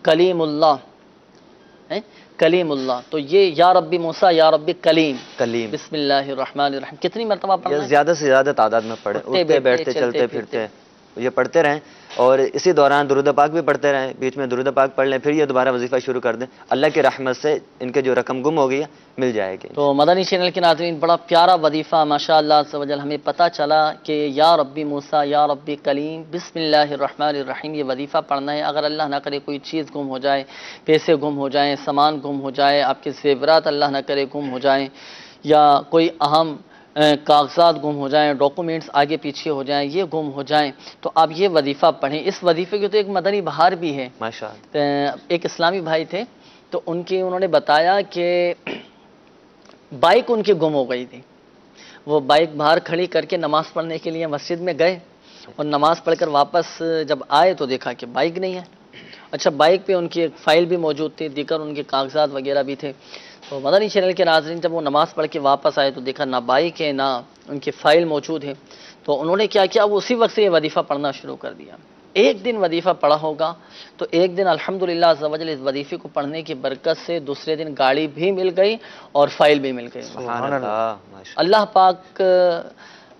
Speaker 2: کلیم اللہ. کلیم اللہ. تو یہ یا ربی موسیٰ یا ربی کلیم بسم اللہ الرحمن الرحیم کتنی مرتبہ پڑھنا ہے؟
Speaker 4: زیادہ سے زیادہ تعداد میں پڑھیں، اٹھتے بیٹھتے چلتے پھرتے. یہ پڑھتے رہیں اور اسی دوران درود پاک بھی پڑھتے رہیں، بیچ میں درود پاک پڑھ لیں، پھر یہ دوبارہ وظیفہ شروع کر دیں، اللہ کی رحمت سے ان کے جو رقم گم ہو گئی ہے مل جائے گی۔
Speaker 2: تو مدنی چینل کے ناظرین، بڑا پیارا وظیفہ ماشاء اللہ عز و جل ہمیں پتہ چلا کہ یا ربی موسیٰ یا ربی کلیم بسم اللہ الرحمن الرحیم یہ وظیفہ پڑھنا ہے۔ اگر اللہ نہ کرے کوئی چیز گم ہو جائے، پیسے گم ہو جائیں، سامان گم ہو جائے، آپ کے زیورات اللہ نہ کرے گم ہو جائیں، یا کوئی اہم کاغذات گم ہو جائیں، ڈاکومنٹس آگے پیچھے ہو جائیں، یہ گم ہو جائیں، تو آپ یہ وظیفہ پڑھیں۔ اس وظیفے کی تو ایک مدنی بہار بھی ہے۔
Speaker 4: ماشاءاللہ
Speaker 2: ایک اسلامی بھائی تھے، تو انہوں نے بتایا کہ بائک ان کی گم ہو گئی تھی۔ وہ بائک باہر کھڑی کر کے نماز پڑھنے کے لیے مسجد میں گئے اور نماز پڑھ کر واپس جب آئے تو دیکھا کہ بائک نہیں ہے۔ اچھا، بائک پہ ان کی ایک فائل بھی موجود تھی، دیگر ان کے کاغذات وغیرہ بھی تھے۔ تو مدنی چینل کے ناظرین جب وہ نماز پڑھ کے واپس آئے تو دیکھا نہ بائک ہے نہ ان کی فائل موجود ہے۔ تو انہوں نے کیا کیا، وہ اسی وقت سے یہ وظیفہ پڑھنا شروع کر دیا۔ ایک دن وظیفہ پڑھا ہوگا تو ایک دن الحمدللہ عز و جل اس وظیفے کو پڑھنے کی برکت سے دوسرے دن گاڑی بھی مل گئی اور فائل بھی مل گئی۔
Speaker 4: سبحان اللہ،
Speaker 2: اللہ پاک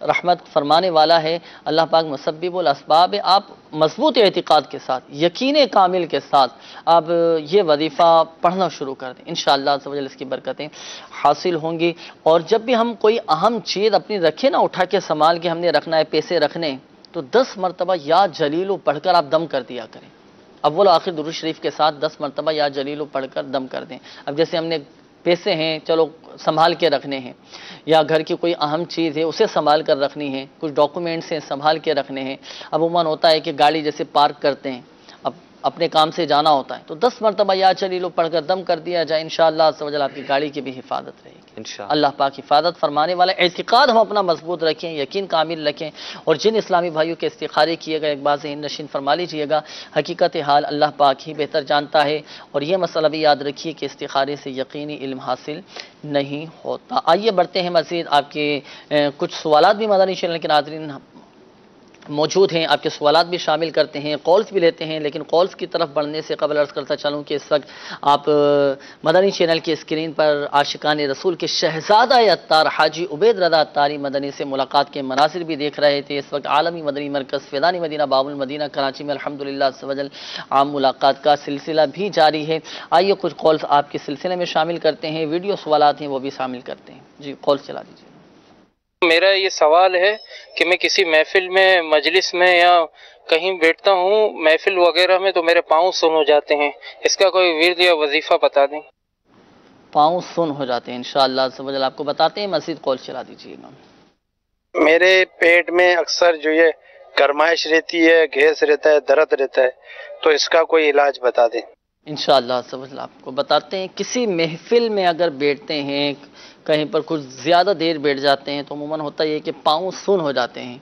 Speaker 2: رحمت فرمانے والا ہے، اللہ پاک مسبب الاسباب ہے۔ آپ مضبوط اعتقاد کے ساتھ، یقین کامل کے ساتھ آپ یہ وظیفہ پڑھنا شروع کر دیں، انشاءاللہ عز و جل اس کی برکتیں حاصل ہوں گی۔ اور جب بھی ہم کوئی اہم چیز اپنی رکھیں نا، اٹھا کے سنبھال کے ہم نے رکھنا ہے، پیسے رکھنے، تو 10 مرتبہ یا جلیلو پڑھ کر آپ دم کر دیا کریں۔ اول و آخر درود شریف کے ساتھ 10 مرتبہ یا جلیلو پڑھ کر دم کر دیں۔ اب جیسے ہم نے پیسے ہیں، چلو سنبھال کے رکھنے ہیں، یا گھر کی کوئی اہم چیز ہے اسے سنبھال کر رکھنی ہے، کچھ ڈاکومنٹس ہیں سنبھال کے رکھنے ہیں۔ عموماً ہوتا ہے کہ گاڑی جیسے پارک کرتے ہیں، اب اپنے کام سے جانا ہوتا ہے تو 10 مرتبہ یا جلیلو پڑھ کر دم کر دیا جائے، انشاءاللہ عز و جل آپ کی گاڑی کی بھی حفاظت رہے گی۔ اللہ پاک حفاظت فرمانے والا۔ اعتقاد ہم اپنا مضبوط رکھیں، یقین کامل رکھیں، اور جن اسلامی بھائیوں کے استخارے کیے گئے ایک بار ذہن نشین فرما لیجیے گا، حقیقت حال اللہ پاک ہی بہتر جانتا ہے، اور یہ مسئلہ بھی یاد رکھیے کہ استخارے سے یقینی علم حاصل نہیں ہوتا۔ آئیے بڑھتے ہیں مزید، آپ کے کچھ سوالات بھی مدنی چینل کے ناظرین موجود ہیں، آپ کے سوالات بھی شامل کرتے ہیں، کالز بھی لیتے ہیں، لیکن کالز کی طرف بڑھنے سے قبل عرض کرتا چلوں کہ اس وقت آپ مدنی چینل کی اسکرین پر عاشقان رسول کے شہزادہ عطار حاجی عبید رضا عطاری مدنی سے ملاقات کے مناظر بھی دیکھ رہے تھے۔ اس وقت عالمی مدنی مرکز فیضان مدینہ باب المدینہ کراچی میں الحمدللہ عز و جل عام ملاقات کا سلسلہ بھی جاری ہے۔ آئیے کچھ کالز آپ کے سلسلے میں شامل کرتے ہیں، ویڈیو سوالات ہیں وہ بھی شامل کرتے ہیں۔ جی کال چلا دیجیے۔
Speaker 21: میرا یہ سوال ہے کہ میں کسی محفل میں، مجلس میں یا کہیں بیٹھتا ہوں محفل وغیرہ میں، تو میرے پاؤں سن ہو جاتے ہیں، اس کا کوئی ورد یا وظیفہ بتا دیں۔
Speaker 2: پاؤں سن ہو جاتے ہیں، انشاءاللہ عز و جل آپ کو بتاتے ہیں، مزید کال چلا دیجیے گا۔
Speaker 22: میرے پیٹ میں اکثر جو یہ گرمائش رہتی ہے، گیس رہتا ہے، درد رہتا ہے، تو اس کا کوئی علاج بتا دیں۔
Speaker 2: انشاءاللہ عز و جل آپ کو بتاتے ہیں۔ کسی محفل میں اگر بیٹھتے ہیں، کہیں پر کچھ زیادہ دیر بیٹھ جاتے ہیں، تو عموماً ہوتا یہ کہ پاؤں سن ہو جاتے ہیں۔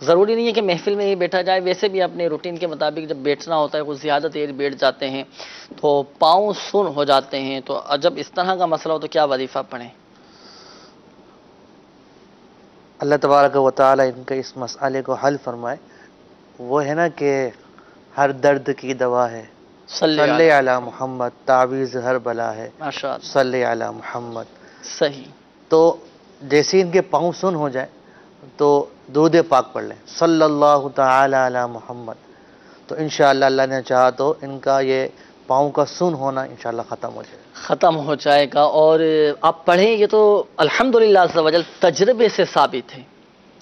Speaker 2: ضروری نہیں ہے کہ محفل میں ہی بیٹھا جائے، ویسے بھی اپنے روٹین کے مطابق جب بیٹھنا ہوتا ہے کچھ زیادہ دیر بیٹھ جاتے ہیں تو پاؤں سن ہو جاتے ہیں۔ تو جب اس طرح کا مسئلہ ہو تو کیا وظیفہ پڑھیں؟
Speaker 3: اللہ تبارک و تعالی ان کے اس مسئلے کو حل فرمائے۔ وہ ہے نا کہ ہر درد کی دوا ہے، صلی علی محمد، تعویذ ہر بلا ہے، صلی علی محمد۔
Speaker 2: صحیح۔
Speaker 3: تو جیسے ان کے پاؤں سن ہو جائے تو درود پاک پڑھ لیں، صلی اللہ تعالی علی محمد، تو انشاءاللہ اللہ نے چاہا تو ان کا یہ پاؤں کا سن ہونا انشاءاللہ ختم ہو جائے
Speaker 2: گا۔ اور آپ پڑھیں، یہ تو الحمدللہ عز و جل تجربے سے ثابت ہے۔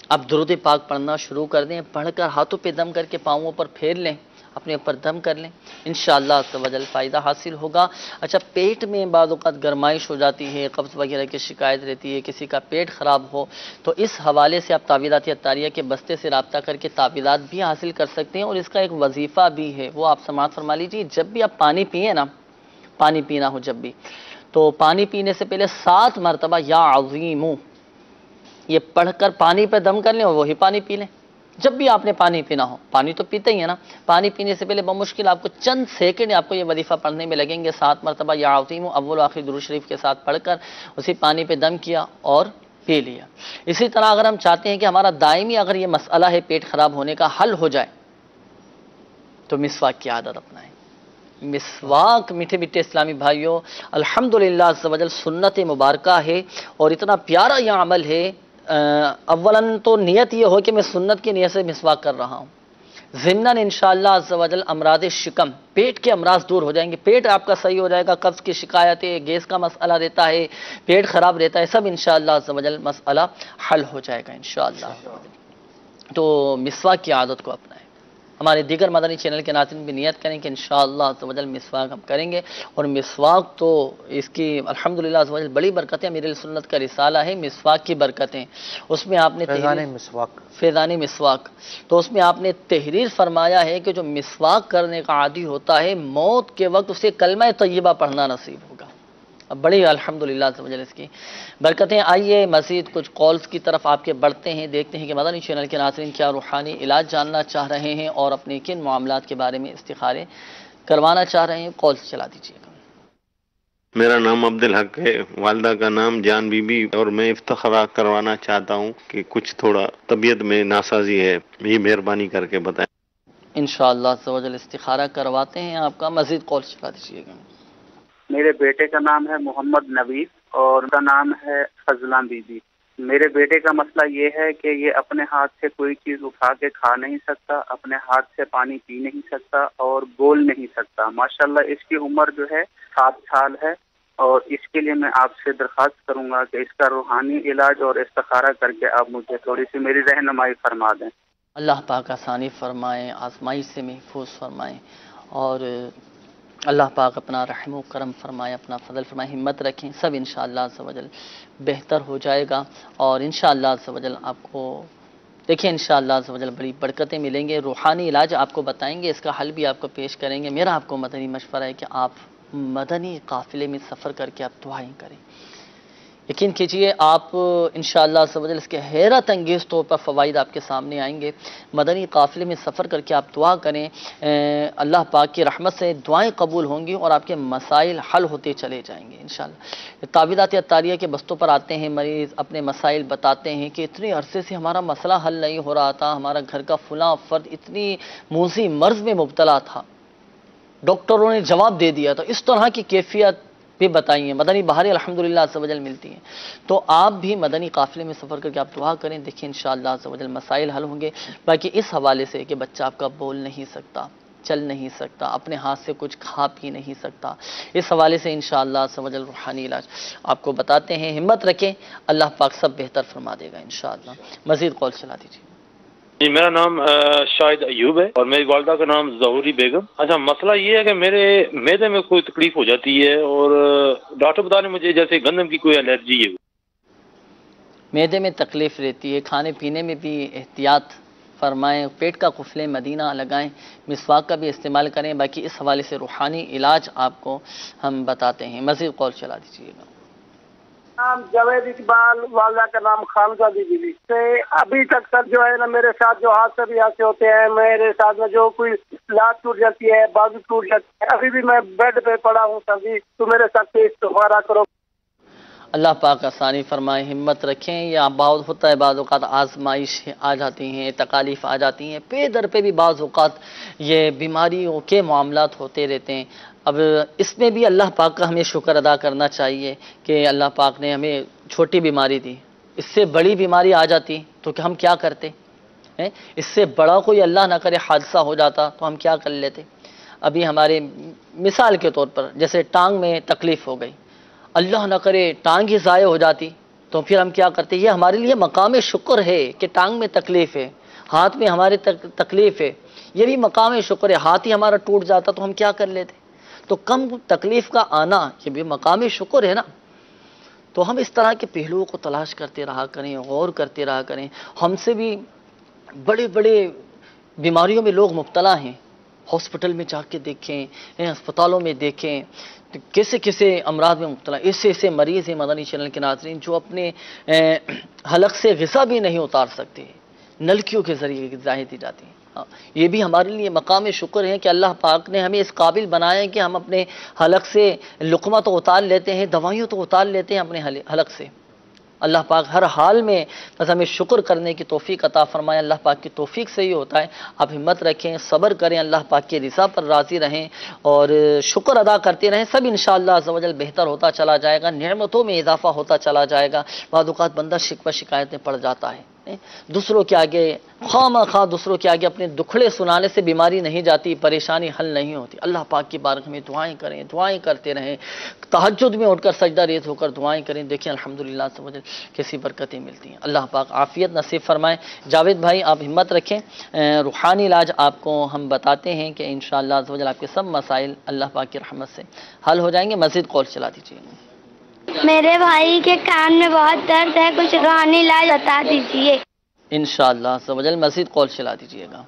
Speaker 2: آپ درود پاک پڑھنا شروع کر دیں، پڑھ کر ہاتھوں پہ دم کر کے پاؤں پر پھیر لیں، اپنے اوپر دم کر لیں، انشاءاللہ عز و جل فائدہ حاصل ہوگا۔ اچھا، پیٹ میں بعض اوقات گرمائش ہو جاتی ہے، قبض وغیرہ کی شکایت رہتی ہے، کسی کا پیٹ خراب ہو، تو اس حوالے سے آپ تعویذات عطاریہ کے بستے سے رابطہ کر کے تعویذات بھی حاصل کر سکتے ہیں، اور اس کا ایک وظیفہ بھی ہے، وہ آپ سماعت فرما لیجیے۔ جب بھی آپ پانی پئیں نا، پانی پینا ہو جب بھی، تو پانی پینے سے پہلے 7 مرتبہ یا عظیمو یہ پڑھ کر پانی پہ دم کر لیں اور وہی پانی پی لیں۔ جب بھی آپ نے پانی پینا ہو، پانی تو پیتے ہی ہے نا، پانی پینے سے پہلے بمشکل آپ کو چند سیکنڈ آپ کو یہ وظیفہ پڑھنے میں لگیں گے۔ 7 مرتبہ یا عظیم اول و آخر درود شریف کے ساتھ پڑھ کر اسی پانی پہ دم کیا اور پی لیا۔ اسی طرح اگر ہم چاہتے ہیں کہ ہمارا دائمی اگر یہ مسئلہ ہے پیٹ خراب ہونے کا حل ہو جائے تو مسواک کی عادت اپنائیں۔ مسواک میٹھے میٹھے اسلامی بھائیوں الحمدللہ عز و جل سنت مبارکہ ہے، اور اتنا پیارا یہ عمل ہے۔ اولاً تو نیت یہ ہو کہ میں سنت کی نیت سے مسواک کر رہا ہوں، ضمناً انشاءاللہ عز و جل امراض شکم، پیٹ کے امراض دور ہو جائیں گے، پیٹ آپ کا صحیح ہو جائے گا، قبض کی شکایتیں، گیس کا مسئلہ رہتا ہے، پیٹ خراب رہتا ہے، سب انشاءاللہ عز و جل مسئلہ حل ہو جائے گا انشاءاللہ۔ تو مسواک کی عادت کو اپنائیں۔ ہمارے دیگر مدنی چینل کے ناظرین بھی نیت کریں کہ انشاءاللہ عز و جل مسواک ہم کریں گے، اور مسواک تو اس کی الحمدللہ عز و جل بڑی برکتیں، میرے سنت کا رسالہ ہے مسواک کی برکتیں، اس میں آپ نے فیضان مسواک، تو اس میں آپ نے تحریر فرمایا ہے کہ جو مسواک کرنے کا عادی ہوتا ہے موت کے وقت اسے کلمہ طیبہ پڑھنا نصیب ہوگا۔ اب بڑی الحمدللہ عز و جل اس کی برکتیں۔ آئیے مزید کچھ کالز کی طرف آپ کے بڑھتے ہیں، دیکھتے ہیں کہ مدنی چینل کے ناظرین کیا روحانی علاج جاننا چاہ رہے ہیں اور اپنے کن معاملات کے بارے میں استخارے کروانا چاہ رہے ہیں۔ کالز چلا دیجیے گا۔
Speaker 1: میرا نام عبدالحق ہے، والدہ کا نام جان بی بی، اور میں افتخارہ کروانا چاہتا ہوں کہ کچھ تھوڑا طبیعت میں ناسازی ہے، یہ مہربانی کر کے بتائیں۔
Speaker 2: انشاءاللہ عز و جل استخارہ کرواتے ہیں آپ کا۔ مزید کالز چلا دیجیے گا۔
Speaker 10: میرے بیٹے کا نام ہے محمد نوید اور ان کا نام ہے فضلہ بی بی۔ میرے بیٹے کا مسئلہ یہ ہے کہ یہ اپنے ہاتھ سے کوئی چیز اٹھا کے کھا نہیں سکتا، اپنے ہاتھ سے پانی پی نہیں سکتا اور بول نہیں سکتا۔ ماشاءاللہ اس کی عمر جو ہے 7 سال ہے، اور اس کے لیے میں آپ سے درخواست کروں گا کہ اس کا روحانی علاج اور استخارہ کر کے آپ مجھے تھوڑی سی میری رہنمائی فرما دیں۔
Speaker 2: اللہ پاک آسانی فرمائیں، آزمائش سے محفوظ فرمائیں، اور اللہ پاک اپنا رحم و کرم فرمائے، اپنا فضل فرمائے، ہمت رکھیں، سب انشاءاللہ عز و جل بہتر ہو جائے گا، اور انشاءاللہ عز و جل آپ کو دیکھیں انشاءاللہ عز و جل بڑی برکتیں ملیں گے۔ روحانی علاج آپ کو بتائیں گے، اس کا حل بھی آپ کو پیش کریں گے۔ میرا آپ کو مدنی مشورہ ہے کہ آپ مدنی قافلے میں سفر کر کے آپ دعائیں کریں۔ یقین کیجئے آپ انشاءاللہ عز و جل اس کے حیرت انگیز طور پر فوائد آپ کے سامنے آئیں گے۔ مدنی قافلے میں سفر کر کے آپ دعا کریں، اللہ پاک کی رحمت سے دعائیں قبول ہوں گی اور آپ کے مسائل حل ہوتے چلے جائیں گے انشاءاللہ۔ تعویذات اطاریہ کے بستوں پر آتے ہیں مریض، اپنے مسائل بتاتے ہیں کہ اتنے عرصے سے ہمارا مسئلہ حل نہیں ہو رہا تھا، ہمارا گھر کا فلاں فرد اتنی موذی مرض میں مبتلا تھا، ڈاکٹروں نے جواب دے دیا، تو اس طرح کی کیفیت بھی بتائیے، مدنی بہاریں الحمدللہ عز و جل ملتی ہیں۔ تو آپ بھی مدنی قافلے میں سفر کر کے آپ دعا کریں، دیکھیں انشاءاللہ عز و جل مسائل حل ہوں گے۔ باقی اس حوالے سے کہ بچہ آپ کا بول نہیں سکتا، چل نہیں سکتا، اپنے ہاتھ سے کچھ کھا پی نہیں سکتا، اس حوالے سے انشاءاللہ عز و جل روحانی علاج آپ کو بتاتے ہیں۔ ہمت رکھیں، اللہ پاک سب بہتر فرما دے گا انشاءاللہ۔ مزید کال چلا دیجیے۔
Speaker 5: جی میرا نام شاہد ایوب ہے اور میری والدہ کا نام ظہوری بیگم۔ اچھا مسئلہ یہ ہے کہ میرے معدے میں کوئی تکلیف ہو جاتی ہے، اور ڈاکٹر بتا رہے مجھے جیسے گندم کی کوئی الرجی ہے۔
Speaker 2: معدے میں تکلیف رہتی ہے، کھانے پینے میں بھی احتیاط فرمائیں، پیٹ کا قفل مدینہ لگائیں، مسواک کا بھی استعمال کریں۔ باقی اس حوالے سے روحانی علاج آپ کو ہم بتاتے ہیں۔ مزید کال چلا دیجیے گا۔
Speaker 23: نام جاوید اقبال، والدہ کا نام خانزہ بی بی سے ابھی تک سر جو ہے نا میرے ساتھ جو حادثے بھی ایسے ہوتے ہیں، میرے ساتھ میں جو کوئی لات ٹوٹ جاتی ہے، بازو ٹوٹ جاتی ہے، ابھی بھی میں بیڈ پہ پڑا ہوں سر جی، تو میرے ساتھ استغفار کرو۔
Speaker 2: اللہ پاک آسانی فرمائے، ہمت رکھیں۔ یہ بہت ہوتا ہے، بعض اوقات آزمائش آ جاتی ہیں، تکالیف آ جاتی ہیں، پہ در پہ بھی بعض اوقات یہ بیماریوں کے معاملات ہوتے رہتے ہیں۔ اب اس میں بھی اللہ پاک کا ہمیں شکر ادا کرنا چاہیے کہ اللہ پاک نے ہمیں چھوٹی بیماری دی، اس سے بڑی بیماری آ جاتی تو کہ ہم کیا کرتے؟ اس سے بڑا کوئی اللہ نہ کرے حادثہ ہو جاتا تو ہم کیا کر لیتے؟ ابھی ہمارے مثال کے طور پر جیسے ٹانگ میں تکلیف ہو گئی، اللہ نہ کرے ٹانگ ہی ضائع ہو جاتی تو پھر ہم کیا کرتے؟ یہ ہمارے لیے مقام شکر ہے کہ ٹانگ میں تکلیف ہے، ہاتھ میں ہمارے تکلیف ہے، یہ بھی مقام شکر ہے۔ ہاتھ ہی ہمارا ٹوٹ جاتا تو ہم کیا کر لیتے؟ تو کم تکلیف کا آنا یہ بھی مقام شکر ہے نا۔ تو ہم اس طرح کے پہلوؤں کو تلاش کرتے رہا کریں، غور کرتے رہا کریں۔ ہم سے بھی بڑے بڑے بیماریوں میں لوگ مبتلا ہیں، ہاسپٹل میں جا کے دیکھیں، ہسپتالوں میں دیکھیں، کیسے کیسے امراض میں مبتلا، ایسے مریض ہیں مدنی چینل کے ناظرین جو اپنے حلق سے غذا بھی نہیں اتار سکتے، نلکیوں کے ذریعے غذائیں دی جاتی ہیں۔ یہ بھی ہمارے لیے مقام شکر ہے کہ اللہ پاک نے ہمیں اس قابل بنایا ہے کہ ہم اپنے حلق سے لقمہ تو اتار لیتے ہیں، دوائیوں تو اتار لیتے ہیں اپنے حلق سے۔ اللہ پاک ہر حال میں بس ہمیں شکر کرنے کی توفیق عطا فرمائے، اللہ پاک کی توفیق سے ہی ہوتا ہے۔ آپ ہمت رکھیں، صبر کریں، اللہ پاک کی رضا پر راضی رہیں اور شکر ادا کرتے رہیں، سب انشاءاللہ عز و جل بہتر ہوتا چلا جائے گا، نعمتوں میں اضافہ ہوتا چلا جائے گا۔ بعض اوقات بندہ شکوہ شکایت میں پڑ جاتا ہے، دوسروں کے آگے خواہ دوسروں کے آگے اپنے دکھڑے سنانے سے بیماری نہیں جاتی، پریشانی حل نہیں ہوتی۔ اللہ پاک کی بارگاہ میں دعائیں کریں، دعائیں کرتے رہیں، تہجد میں اٹھ کر سجدہ ریز ہو کر دعائیں کریں، دیکھیں الحمدللہ سمجھ کیسی برکتیں ملتی ہیں۔ اللہ پاک عافیت نصیب فرمائے۔ جاوید بھائی آپ ہمت رکھیں، روحانی علاج آپ کو ہم بتاتے ہیں کہ انشاءاللہ عز و جل آپ کے سب مسائل اللہ پاک کی رحمت سے حل ہو جائیں گے۔ مزید کال چلا دیجیے۔
Speaker 7: میرے بھائی کے کان میں بہت درد ہے، کچھ روحانی علاج بتا دیجیے۔
Speaker 2: انشاءاللہ عز و جل مزید کال چلا دیجیے گا۔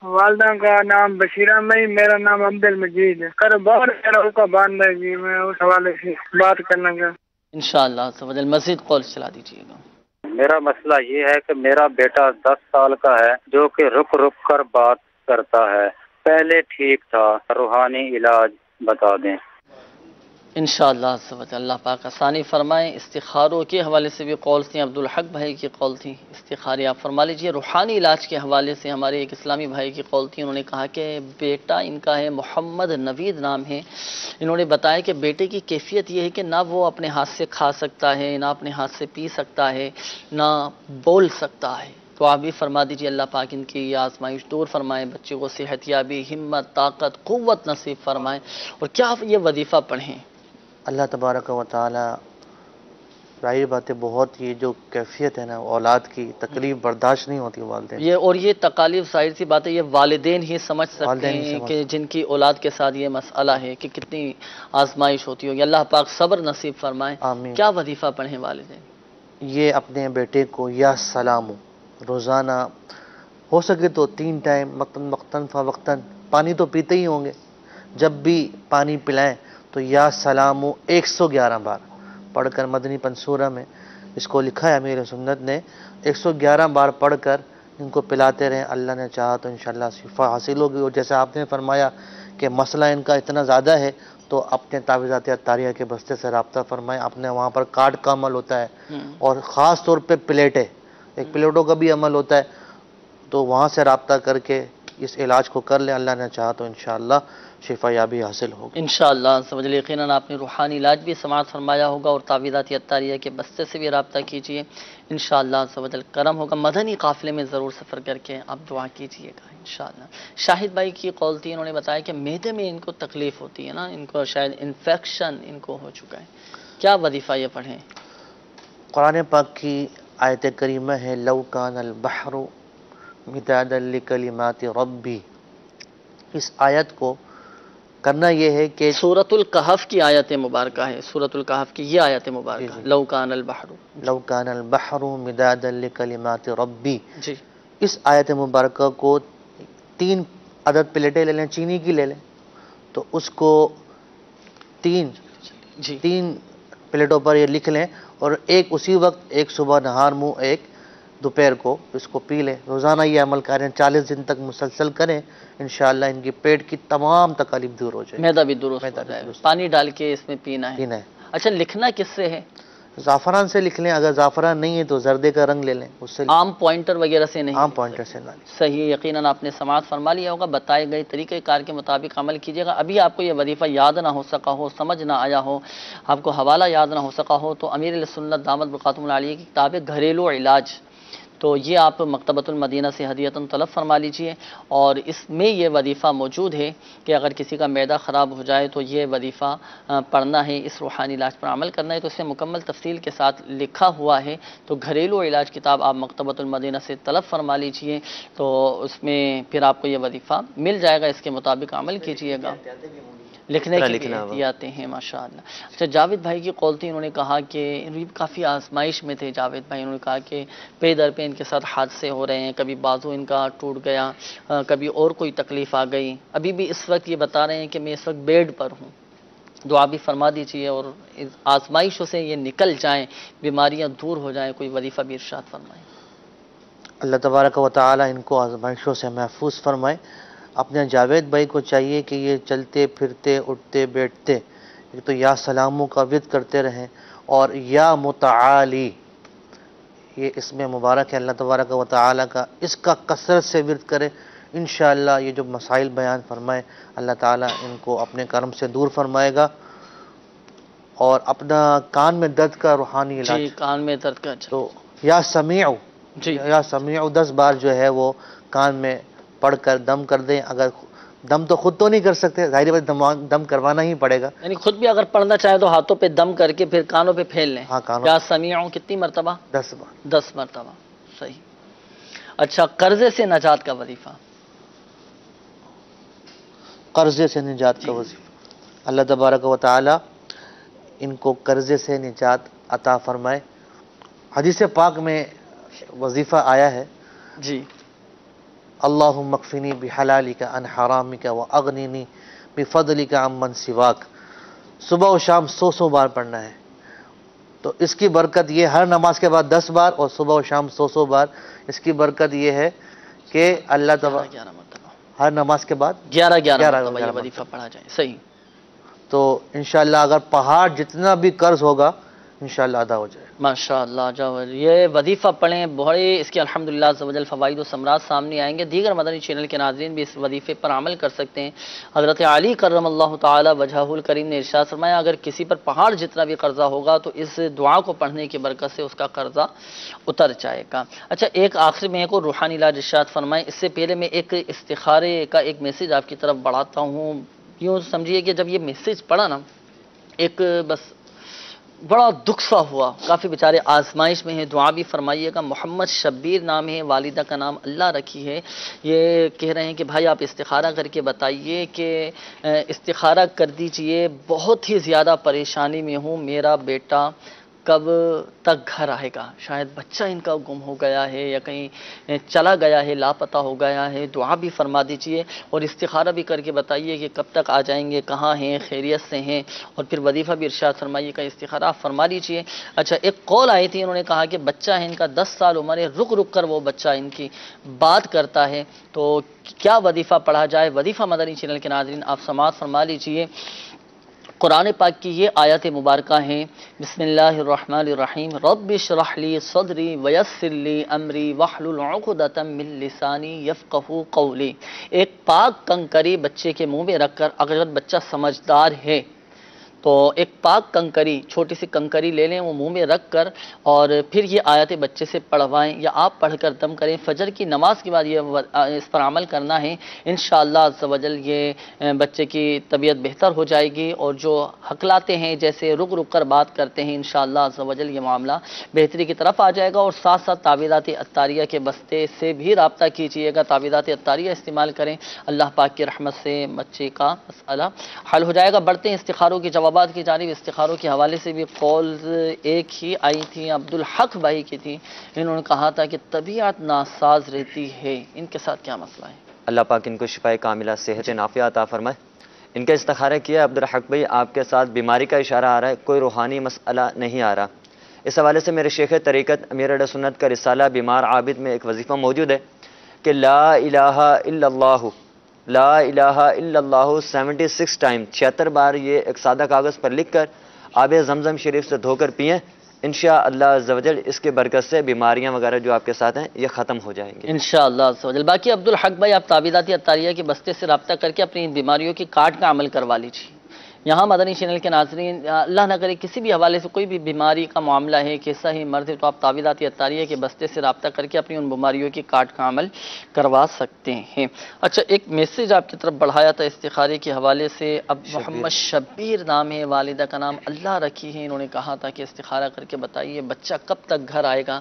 Speaker 14: والدہ کا نام بشیرہ میں، میرا نام عبد المجید ہے۔ کاروبار میرا کا باندھ ہے جی، میں اس حوالے سے بات کرنا گا۔
Speaker 2: انشاءاللہ عز و جل مزید کال چلا دیجیے گا۔
Speaker 9: میرا مسئلہ یہ ہے کہ میرا بیٹا 10 سال کا ہے جو کہ رک رک کر بات کرتا ہے، پہلے ٹھیک تھا، روحانی علاج بتا دیں۔
Speaker 2: انشاءاللہ عز و جل اللہ پاک آسانی فرمائیں۔ استخاروں کے حوالے سے بھی کال تھیں، عبدالحق بھائی کی کال تھی، استخارے آپ فرما لیجئے۔ روحانی علاج کے حوالے سے ہمارے ایک اسلامی بھائی کی کال تھی، انہوں نے کہا کہ بیٹا ان کا ہے محمد نوید نام ہے، انہوں نے بتایا کہ بیٹے کی کیفیت یہ ہے کہ نہ وہ اپنے ہاتھ سے کھا سکتا ہے، نہ اپنے ہاتھ سے پی سکتا ہے، نہ بول سکتا ہے۔ تو آپ بھی فرما دیجئے اللہ پاک ان کی یہ آزمائش دور فرمائے، بچے کو صحت یابی، ہمت، طاقت، قوت نصیب فرمائے۔ اور کیا یہ وظیفہ پڑھیں؟
Speaker 3: اللہ تبارک و تعالی ظاہر بات ہے، بہت یہ جو کیفیت ہے نا اولاد کی تکلیف برداشت نہیں ہوتی والدین،
Speaker 2: یہ تکالیف ظاہر سی بات ہے یہ والدین ہی سمجھ سکتے ہیں کہ جن کی اولاد کے ساتھ یہ مسئلہ ہے کہ کتنی آزمائش ہوتی ہوگی۔ اللہ پاک صبر نصیب فرمائے۔
Speaker 3: آمین۔
Speaker 2: کیا وظیفہ پڑھیں والدین؟
Speaker 3: یہ اپنے بیٹے کو یا سلام روزانہ ہو سکے تو 3 ٹائم وقتاً فوقتاً، پانی تو پیتے ہی ہوں گے، جب بھی پانی پلائیں تو یا سلام 111 بار پڑھ کر، مدنی پنصورہ میں اس کو لکھا ہے امیر سنت نے، 111 بار پڑھ کر ان کو پلاتے رہیں، اللہ نے چاہا تو انشاءاللہ شفا حاصل ہوگی۔ اور جیسے آپ نے فرمایا کہ مسئلہ ان کا اتنا زیادہ ہے تو اپنے تعویذات عطاریہ کے بستے سے رابطہ فرمائیں، اپنے وہاں پر کارڈ کا عمل ہوتا ہے اور خاص طور پہ پلیٹیں، ایک پلیٹوں کا بھی عمل ہوتا ہے، تو وہاں سے رابطہ کر کے اس علاج کو کر لیں، اللہ نے چاہا تو انشاءاللہ شفا یابی حاصل ہوگی
Speaker 2: انشاءاللہ سمجھ لیں۔ یقیناً آپ نے روحانی علاج بھی سماعت فرمایا ہوگا اور تعویذات عطاریہ کے بستے سے بھی رابطہ کیجئے، انشاءاللہ سمجھ کرم ہوگا۔ مدنی قافلے میں ضرور سفر کر کے آپ دعا کیجئے گا انشاءاللہ۔ شاہد بھائی کی کال تھی، انہوں نے بتایا کہ معدے میں ان کو تکلیف ہوتی ہے نا، ان کو شاید انفیکشن ان کو ہو چکا ہے، کیا وظیفہ یہ پڑھیں؟
Speaker 3: قرآن پاک کی آیت کریمہ ہے لو کان البحر مدادا لکلمات ربی، اس آیت کو کرنا یہ ہے کہ
Speaker 2: سورۃ الکہف کی آیت مبارکہ ہے، سورۃ الکہف کی یہ آیت مبارکہ لو کان
Speaker 3: البحر مدادا لکلمات ربی،
Speaker 2: جی
Speaker 3: اس آیت مبارکہ کو 3 عدد پلیٹیں لے لیں، چینی کی لے لیں، تو اس کو 3 پلیٹوں پر یہ لکھ لیں اور ایک اسی وقت، ایک صبح نہار منہ، ایک دوپہر کو اس کو پی لیں۔ روزانہ یہ عمل کریں، 40 دن تک مسلسل کریں، انشاءاللہ ان کی پیٹ کی تمام تکالیف دور ہو جائے،
Speaker 2: معدہ بھی درست ہو جائے گا۔ پانی ڈال کے اس میں پینا ہے۔ اچھا لکھنا کس سے ہے؟
Speaker 3: زعفران سے لکھ لیں، اگر زعفران نہیں ہے تو زردے کا رنگ لے لیں، اس سے
Speaker 2: عام پوائنٹر وغیرہ سے نہیں؟
Speaker 3: عام پوائنٹر سے نہ لیں۔
Speaker 2: صحیح، یقیناً آپ نے سماعت فرما لیا ہوگا، بتائے گئے طریقہ کار کے مطابق عمل کیجیے گا۔ ابھی آپ کو یہ وظیفہ یاد نہ ہو سکا ہو، سمجھ نہ آیا ہو، آپ کو حوالہ یاد نہ ہو سکا ہو، تو امیر السنت دامت برکاتہم العالیہ کی کتاب ہے گھریلو علاج، تو یہ آپ مکتبۃ المدینہ سے ہدیۃً طلب فرما لیجئے، اور اس میں یہ وظیفہ موجود ہے کہ اگر کسی کا معدہ خراب ہو جائے تو یہ وظیفہ پڑھنا ہے، اس روحانی علاج پر عمل کرنا ہے، تو اس میں مکمل تفصیل کے ساتھ لکھا ہوا ہے، تو گھریلو علاج کتاب آپ مکتبۃ المدینہ سے طلب فرما لیجئے، تو اس میں پھر آپ کو یہ وظیفہ مل جائے گا، اس کے مطابق عمل کیجئے گا۔ لکھنے کی احتیاطیں ہیں ماشاءاللہ۔ اچھا جاوید بھائی کی کال تھی، انہوں نے کہا کہ کافی آزمائش میں تھے جاوید بھائی، انہوں نے کہا کہ پے در پہ ان کے ساتھ حادثے ہو رہے ہیں، کبھی بازو ان کا ٹوٹ گیا، کبھی اور کوئی تکلیف آ گئی، ابھی بھی اس وقت یہ بتا رہے ہیں کہ میں اس وقت بیڈ پر ہوں، دعا بھی فرما دیجیے اور آزمائشوں سے یہ نکل جائیں، بیماریاں دور ہو جائیں، کوئی وظیفہ بھی ارشاد فرمائیں۔
Speaker 3: اللہ تبارک و تعالی ان کو آزمائشوں سے محفوظ فرمائے۔ اپنے جاوید بھائی کو چاہیے کہ یہ چلتے پھرتے اٹھتے بیٹھتے ایک تو یا سلاموں کا ورد کرتے رہیں، اور یا متعالی، یہ اس میں مبارک ہے اللہ تبارک و تعالی کا، اس کا کثرت سے ورد کرے، انشاءاللہ یہ جو مسائل بیان فرمائے اللہ تعالیٰ ان کو اپنے کرم سے دور فرمائے گا۔ اور اپنا کان میں درد کا روحانی علاج،
Speaker 2: جی کان میں درد کا،
Speaker 3: تو یا سمیع یا سمیع 10 بار جو ہے وہ کان میں پڑھ کر دم کر دیں. اگر دم تو خود تو نہیں کر سکتے، ظاہر بات دم کروانا ہی پڑے گا.
Speaker 2: یعنی خود بھی اگر پڑھنا چاہے تو ہاتھوں پہ دم کر کے پھر کانوں پہ پھیل لیں.
Speaker 3: ہاں کانوں.
Speaker 2: یا سمیع کتنی مرتبہ؟
Speaker 3: 10 بار.
Speaker 2: 10 مرتبہ. صحیح. اچھا، قرضے سے نجات کا وظیفہ.
Speaker 3: قرضے سے نجات کا وظیفہ، اللہ تبارک و تعالی ان کو قرضے سے نجات عطا فرمائے. حدیث پاک میں وظیفہ آیا ہے
Speaker 2: جی،
Speaker 3: اللہم اکفنی بحلالک عن حرامک واغننی بفضلک عمن سواک. صبح و شام 100 بار پڑھنا ہے. تو اس کی برکت یہ ہر نماز کے بعد 10 بار اور صبح و شام 100 بار. اس کی برکت یہ ہے کہ اللہ تبارک ہر نماز کے بعد
Speaker 2: 11 یہ وظیفہ پڑھا جائے. صحیح.
Speaker 3: تو انشاءاللہ اگر پہاڑ جتنا بھی قرض ہوگا انشاءاللہ ادا ہو جائے.
Speaker 2: ماشاءاللہ جاوید، یہ وظیفہ پڑھیں، بڑے اس کے الحمدللہ عز و جل فوائد و ثمرات سامنے آئیں گے. دیگر مدنی چینل کے ناظرین بھی اس وظیفے پر عمل کر سکتے ہیں. حضرت علی کرم اللہ تعالی وجہہ الکریم نے ارشاد فرمایا اگر کسی پر پہاڑ جتنا بھی قرضہ ہوگا تو اس دعا کو پڑھنے کی برکت سے اس کا قرضہ اتر جائے گا. اچھا، ایک آخر میں ایک اور روحانی علاج ارشاد فرمائیں. اس سے پہلے میں ایک استخارے کا ایک میسیج آپ کی طرف بڑھاتا ہوں. یوں سمجھیے کہ جب یہ میسیج پڑھا نا، ایک بس بڑا دکھ سا ہوا. کافی بیچارے آزمائش میں ہیں، دعا بھی فرمائیے گا. محمد شبیر نام ہے، والدہ کا نام اللہ رکھی ہے. یہ کہہ رہے ہیں کہ بھائی آپ استخارہ کر کے بتائیے کہ استخارہ کر دیجئے، بہت ہی زیادہ پریشانی میں ہوں. میرا بیٹا کب تک گھر آئے گا؟ شاید بچہ ان کا گم ہو گیا ہے یا کہیں چلا گیا ہے، لاپتہ ہو گیا ہے. دعا بھی فرما دیجئے اور استخارہ بھی کر کے بتائیے کہ کب تک آ جائیں گے، کہاں ہیں، خیریت سے ہیں. اور پھر وظیفہ بھی ارشاد فرمائیے کا استخارہ آپ فرما لیجئے. اچھا، ایک قول آئی تھی، انہوں نے کہا کہ بچہ ہے ان کا 10 سال عمر ہے، رک رک کر وہ بچہ ان کی بات کرتا ہے. تو کیا وظیفہ پڑھا جائے؟ وظیفہ مدنی چینل کے ناظرین آپ سماعت فرما لیجئے. قرآن پاک کی یہ آیات مبارکہ ہیں. بسم اللہ الرحمن الرحیم. رب اشرح لی صدری ویسر لی امری واحلل عقدۃ من لسانی یفقہوا قولی. ایک پاک کنکری بچے کے منہ میں رکھ کر، اگر بچہ سمجھدار ہے تو ایک پاک کنکری، چھوٹی سی کنکری لے لیں، وہ منہ میں رکھ کر اور پھر یہ آیتیں بچے سے پڑھوائیں یا آپ پڑھ کر دم کریں. فجر کی نماز کے بعد یہ اس پر عمل کرنا ہے. انشاءاللہ عز و جل یہ بچے کی طبیعت بہتر ہو جائے گی. اور جو ہکلاتے ہیں، جیسے رک رک کر بات کرتے ہیں، انشاءاللہ عز و جل یہ معاملہ بہتری کی طرف آ جائے گا. اور ساتھ ساتھ تعویذات عطاریہ کے بستے سے بھی رابطہ کیجیے گا. تعویذات عطاریہ استعمال کریں، اللہ پاک کی رحمت سے بچے کا مسئلہ حل ہو جائے گا. بڑھتے ہیں استخاروں کی جوابات کی جانب. استخاروں کے حوالے سے بھی کالز ایک ہی آئی تھی، عبدالحق بھائی کی تھی. انہوں نے کہا تھا کہ طبیعت ناساز رہتی ہے، ان کے ساتھ کیا مسئلہ ہے؟ اللہ
Speaker 4: پاک ان کو شفائے کاملہ، صحت نافعہ عطا فرمائے. ان کا استخارہ کیا عبدالحق بھائی، آپ کے ساتھ بیماری کا اشارہ آ رہا ہے، کوئی روحانی مسئلہ نہیں آ رہا. اس حوالے سے میرے شیخ طریقت امیر اہل سنت کا رسالہ بیمار عابد میں ایک وظیفہ موجود ہے کہ لا الہ الا اللہ، لا الہ الا اللہ 76 ٹائم، 76 بار یہ ایک سادہ کاغذ پر لکھ کر آب زمزم شریف سے دھو کر پئیں. انشاءاللہ عز و جل اس کے برکت سے بیماریاں وغیرہ جو آپ کے ساتھ ہیں یہ ختم ہو جائیں گے
Speaker 2: انشاءاللہ عز و جل. باقی عبدالحق بھائی آپ تعویذات عطاریہ کے بستے سے رابطہ کر کے اپنی ان بیماریوں کی کاٹ کا عمل کروا لیجیے. یہاں مدنی چینل کے ناظرین، اللہ نہ کرے کسی بھی حوالے سے کوئی بھی بیماری کا معاملہ ہے، کیسا ہی مرض ہے، تو آپ تعویذات عطاریہ کے بستے سے رابطہ کر کے اپنی ان بیماریوں کی کاٹ کا عمل کروا سکتے ہیں. اچھا، ایک میسیج آپ کی طرف بڑھایا تھا استخارے کے حوالے سے. اب محمد شبیر نام ہے، والدہ کا نام اللہ رکھی ہے. انہوں نے کہا تھا کہ استخارہ کر کے بتائیے بچہ کب تک گھر آئے گا،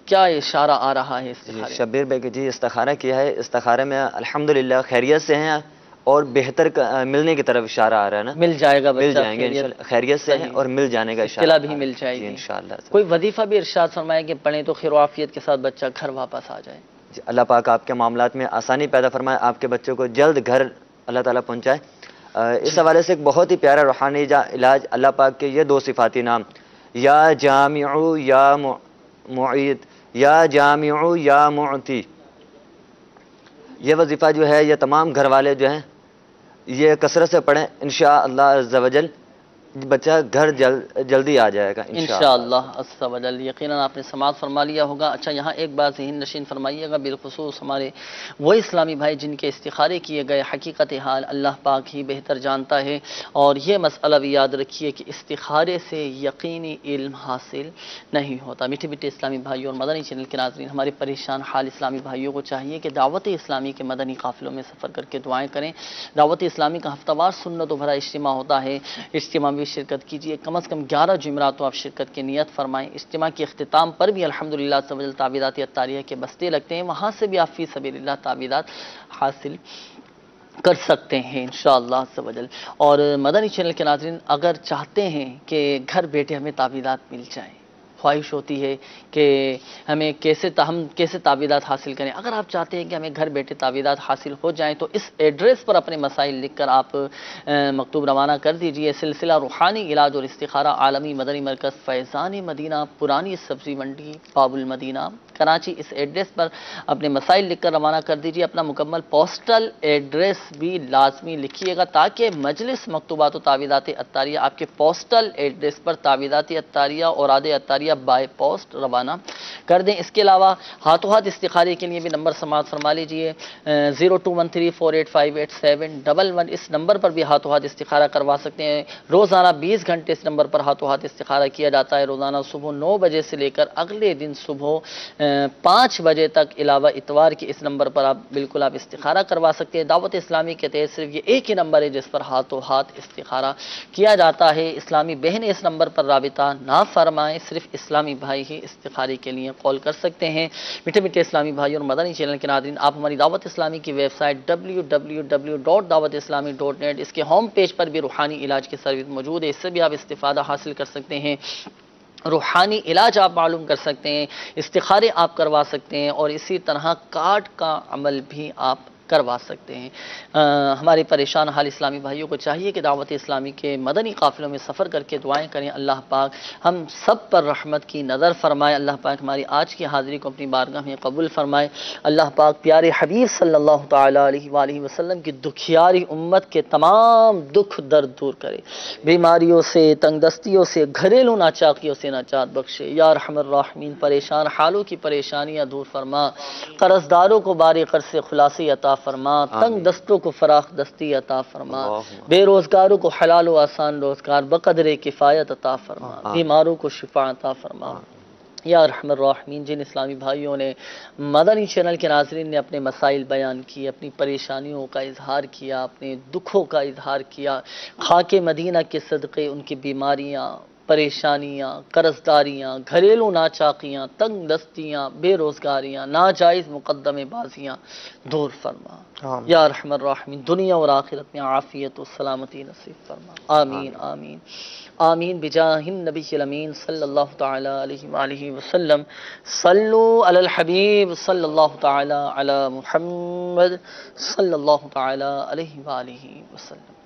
Speaker 2: کیا اشارہ آ رہا ہے استخارے؟
Speaker 4: شبیر بھائی جی استخارہ کیا ہے، استخارے میں الحمدللہ خیریت سے ہیں اور بہتر ملنے کی طرف اشارہ آ رہا ہے نا.
Speaker 2: مل جائے گا،
Speaker 4: مل جائیں گے انشاءاللہ، خیریت سے ہیں اور مل جانے کا اشارہ
Speaker 2: بھی مل جائے گی
Speaker 4: انشاءاللہ.
Speaker 2: کوئی وظیفہ بھی ارشاد فرمائے کہ پڑھیں تو خیر و عافیت کے ساتھ بچہ گھر واپس آ جائے.
Speaker 4: اللہ پاک آپ کے معاملات میں آسانی پیدا فرمائے، آپ کے بچوں کو جلد گھر اللہ تعالیٰ پہنچائے. اس حوالے سے ایک بہت ہی پیارا روحانی علاج، اللہ پاک کے یہ 2 صفاتی نام، یا جامع یا معید، یا جامع یا معتی. یہ وظیفہ جو ہے یہ تمام گھر والے جو ہیں یہ کثرت سے پڑھیں. انشاءاللہ عز و جل بچہ گھر جلدی آ جائے گا
Speaker 2: انشاءاللہ عز و جل۔ یقیناً آپ نے سماعت فرما لیا ہوگا۔ اچھا، یہاں ایک بات ذہن نشین فرمائیے گا، بالخصوص ہمارے وہ اسلامی بھائی جن کے استخارے کیے گئے، حقیقت حال اللہ پاک ہی بہتر جانتا ہے، اور یہ مسئلہ بھی یاد رکھیے کہ استخارے سے یقینی علم حاصل نہیں ہوتا۔ میٹھے میٹھے اسلامی بھائیوں اور مدنی چینل کے ناظرین، ہمارے پریشان حال اسلامی بھائیوں کو چاہیے کہ دعوت اسلامی کے مدنی قافلوں میں سفر کر کے دعائیں کریں۔ دعوت اسلامی کا ہفتہ وار سنتوں بھرا اجتماع ہوتا ہے، اجتماع میں شرکت کیجیے، کم از کم 11 جمعرات تو آپ شرکت کی نیت فرمائیں۔ اجتماع کے اختتام پر بھی الحمدللہ تعویذات اتاریہ کے بستے لگتے ہیں، وہاں سے بھی آپ فی سبیل اللہ تعویذات حاصل کر سکتے ہیں انشاءاللہ عز و جل۔ اور مدنی چینل کے ناظرین، اگر چاہتے ہیں کہ گھر بیٹھے ہمیں تعویذات مل جائیں، خواہش ہوتی ہے کہ ہم کیسے تعویذات حاصل کریں، اگر آپ چاہتے ہیں کہ ہمیں گھر بیٹھے تعویذات حاصل ہو جائیں تو اس ایڈریس پر اپنے مسائل لکھ کر آپ مکتوب روانہ کر دیجئے۔ سلسلہ روحانی علاج اور استخارہ، عالمی مدنی مرکز، فیضان مدینہ، پرانی سبزی منڈی، باب المدینہ، کراچی۔ اس ایڈریس پر اپنے مسائل لکھ کر روانہ کر دیجئے۔ اپنا مکمل پوسٹل ایڈریس بھی لازمی لکھیے گا تاکہ مجلس مکتوبات و تعویذات اتاریہ آپ کے پوسٹل ایڈریس پر تعویذات اتاریہ اور اوراد اتاریہ بائی پوسٹ روانہ کر دیں۔ اس کے علاوہ ہاتھوں ہاتھ استخارے کے لیے بھی نمبر سماعت فرما لیجئے، 021348587111۔ اس نمبر پر بھی ہاتھوں ہاتھ استخارہ کروا سکتے ہیں۔ روزانہ 20 گھنٹے اس نمبر پر ہاتھوں ہاتھ استخارہ کیا جاتا ہے، روزانہ صبح 9 بجے سے لے کر اگلے دن صبح 5 بجے تک، علاوہ اتوار کے اس نمبر پر آپ بالکل استخارہ کروا سکتے ہیں۔ دعوت اسلامی کے تحت صرف یہ ایک ہی نمبر ہے جس پر ہاتھوں ہاتھ استخارہ کیا جاتا ہے۔ اسلامی بہنیں اس نمبر پر رابطہ نہ فرمائیں، صرف اسلامی بھائی ہی استخارے کے لیے کال کر سکتے ہیں۔ میٹھے میٹھے اسلامی بھائی اور مدنی چینل کے ناظرین، آپ ہماری دعوت اسلامی کی ویب سائٹ www.dawatislami.net، اس کے ہوم پیج پر بھی روحانی علاج کی سروس موجود ہے، اس سے بھی آپ استفادہ حاصل کر سکتے ہیں۔ روحانی علاج آپ معلوم کر سکتے ہیں، استخارے آپ کروا سکتے ہیں، اور اسی طرح کارڈ کا عمل بھی آپ کروا سکتے ہیں۔ ہمارے پریشان حال اسلامی بھائیوں کو چاہیے کہ دعوت اسلامی کے مدنی قافلوں میں سفر کر کے دعائیں کریں، اللہ پاک ہم سب پر رحمت کی نظر فرمائے، اللہ پاک ہماری آج کی حاضری کو اپنی بارگاہ میں قبول فرمائے، اللہ پاک پیارے حبیب صلی اللہ تعالی علیہ وآلہ وسلم کی دکھیاری امت کے تمام دکھ درد دور کرے، بیماریوں سے، تنگ دستیوں سے، گھریلو ناچاکیوں سے نجات بخشے، یا ارحم الراحمین۔ پریشان حالوں کی پریشانیاں دور فرما، قرض داروں کو بارے قرض سے خلاصی عطا فرما، تنگ دستوں کو فراخ دستی عطا فرما، بے روزگاروں کو حلال و آسان روزگار بقدر کفایت عطا فرما، بیماروں کو شفا عطا فرما، یا ارحم الراحمین۔ جن اسلامی بھائیوں نے مدنی چینل کے ناظرین نے اپنے مسائل بیان کیے، اپنی پریشانیوں کا اظہار کیا، اپنے دکھوں کا اظہار کیا، خاک مدینہ کے صدقے ان کی بیماریاں، پریشانیاں، قرضداریاں، گھریلو ناچاکیاں، تنگ دستیاں، بے روزگاریاں، ناجائز مقدمے بازیاں دور فرما، یا ارحم الراحمین۔ دنیا اور آخرت میں عافیت و سلامتی نصیب فرما، آمین آمین آمین، بجاہ النبی الامین صلی اللہ تعالی علیہ وآلہ وسلم۔ صلو علی الحبیب صلی اللہ تعالی علی محمد صلی اللہ تعالی علیہ وآلہ وسلم۔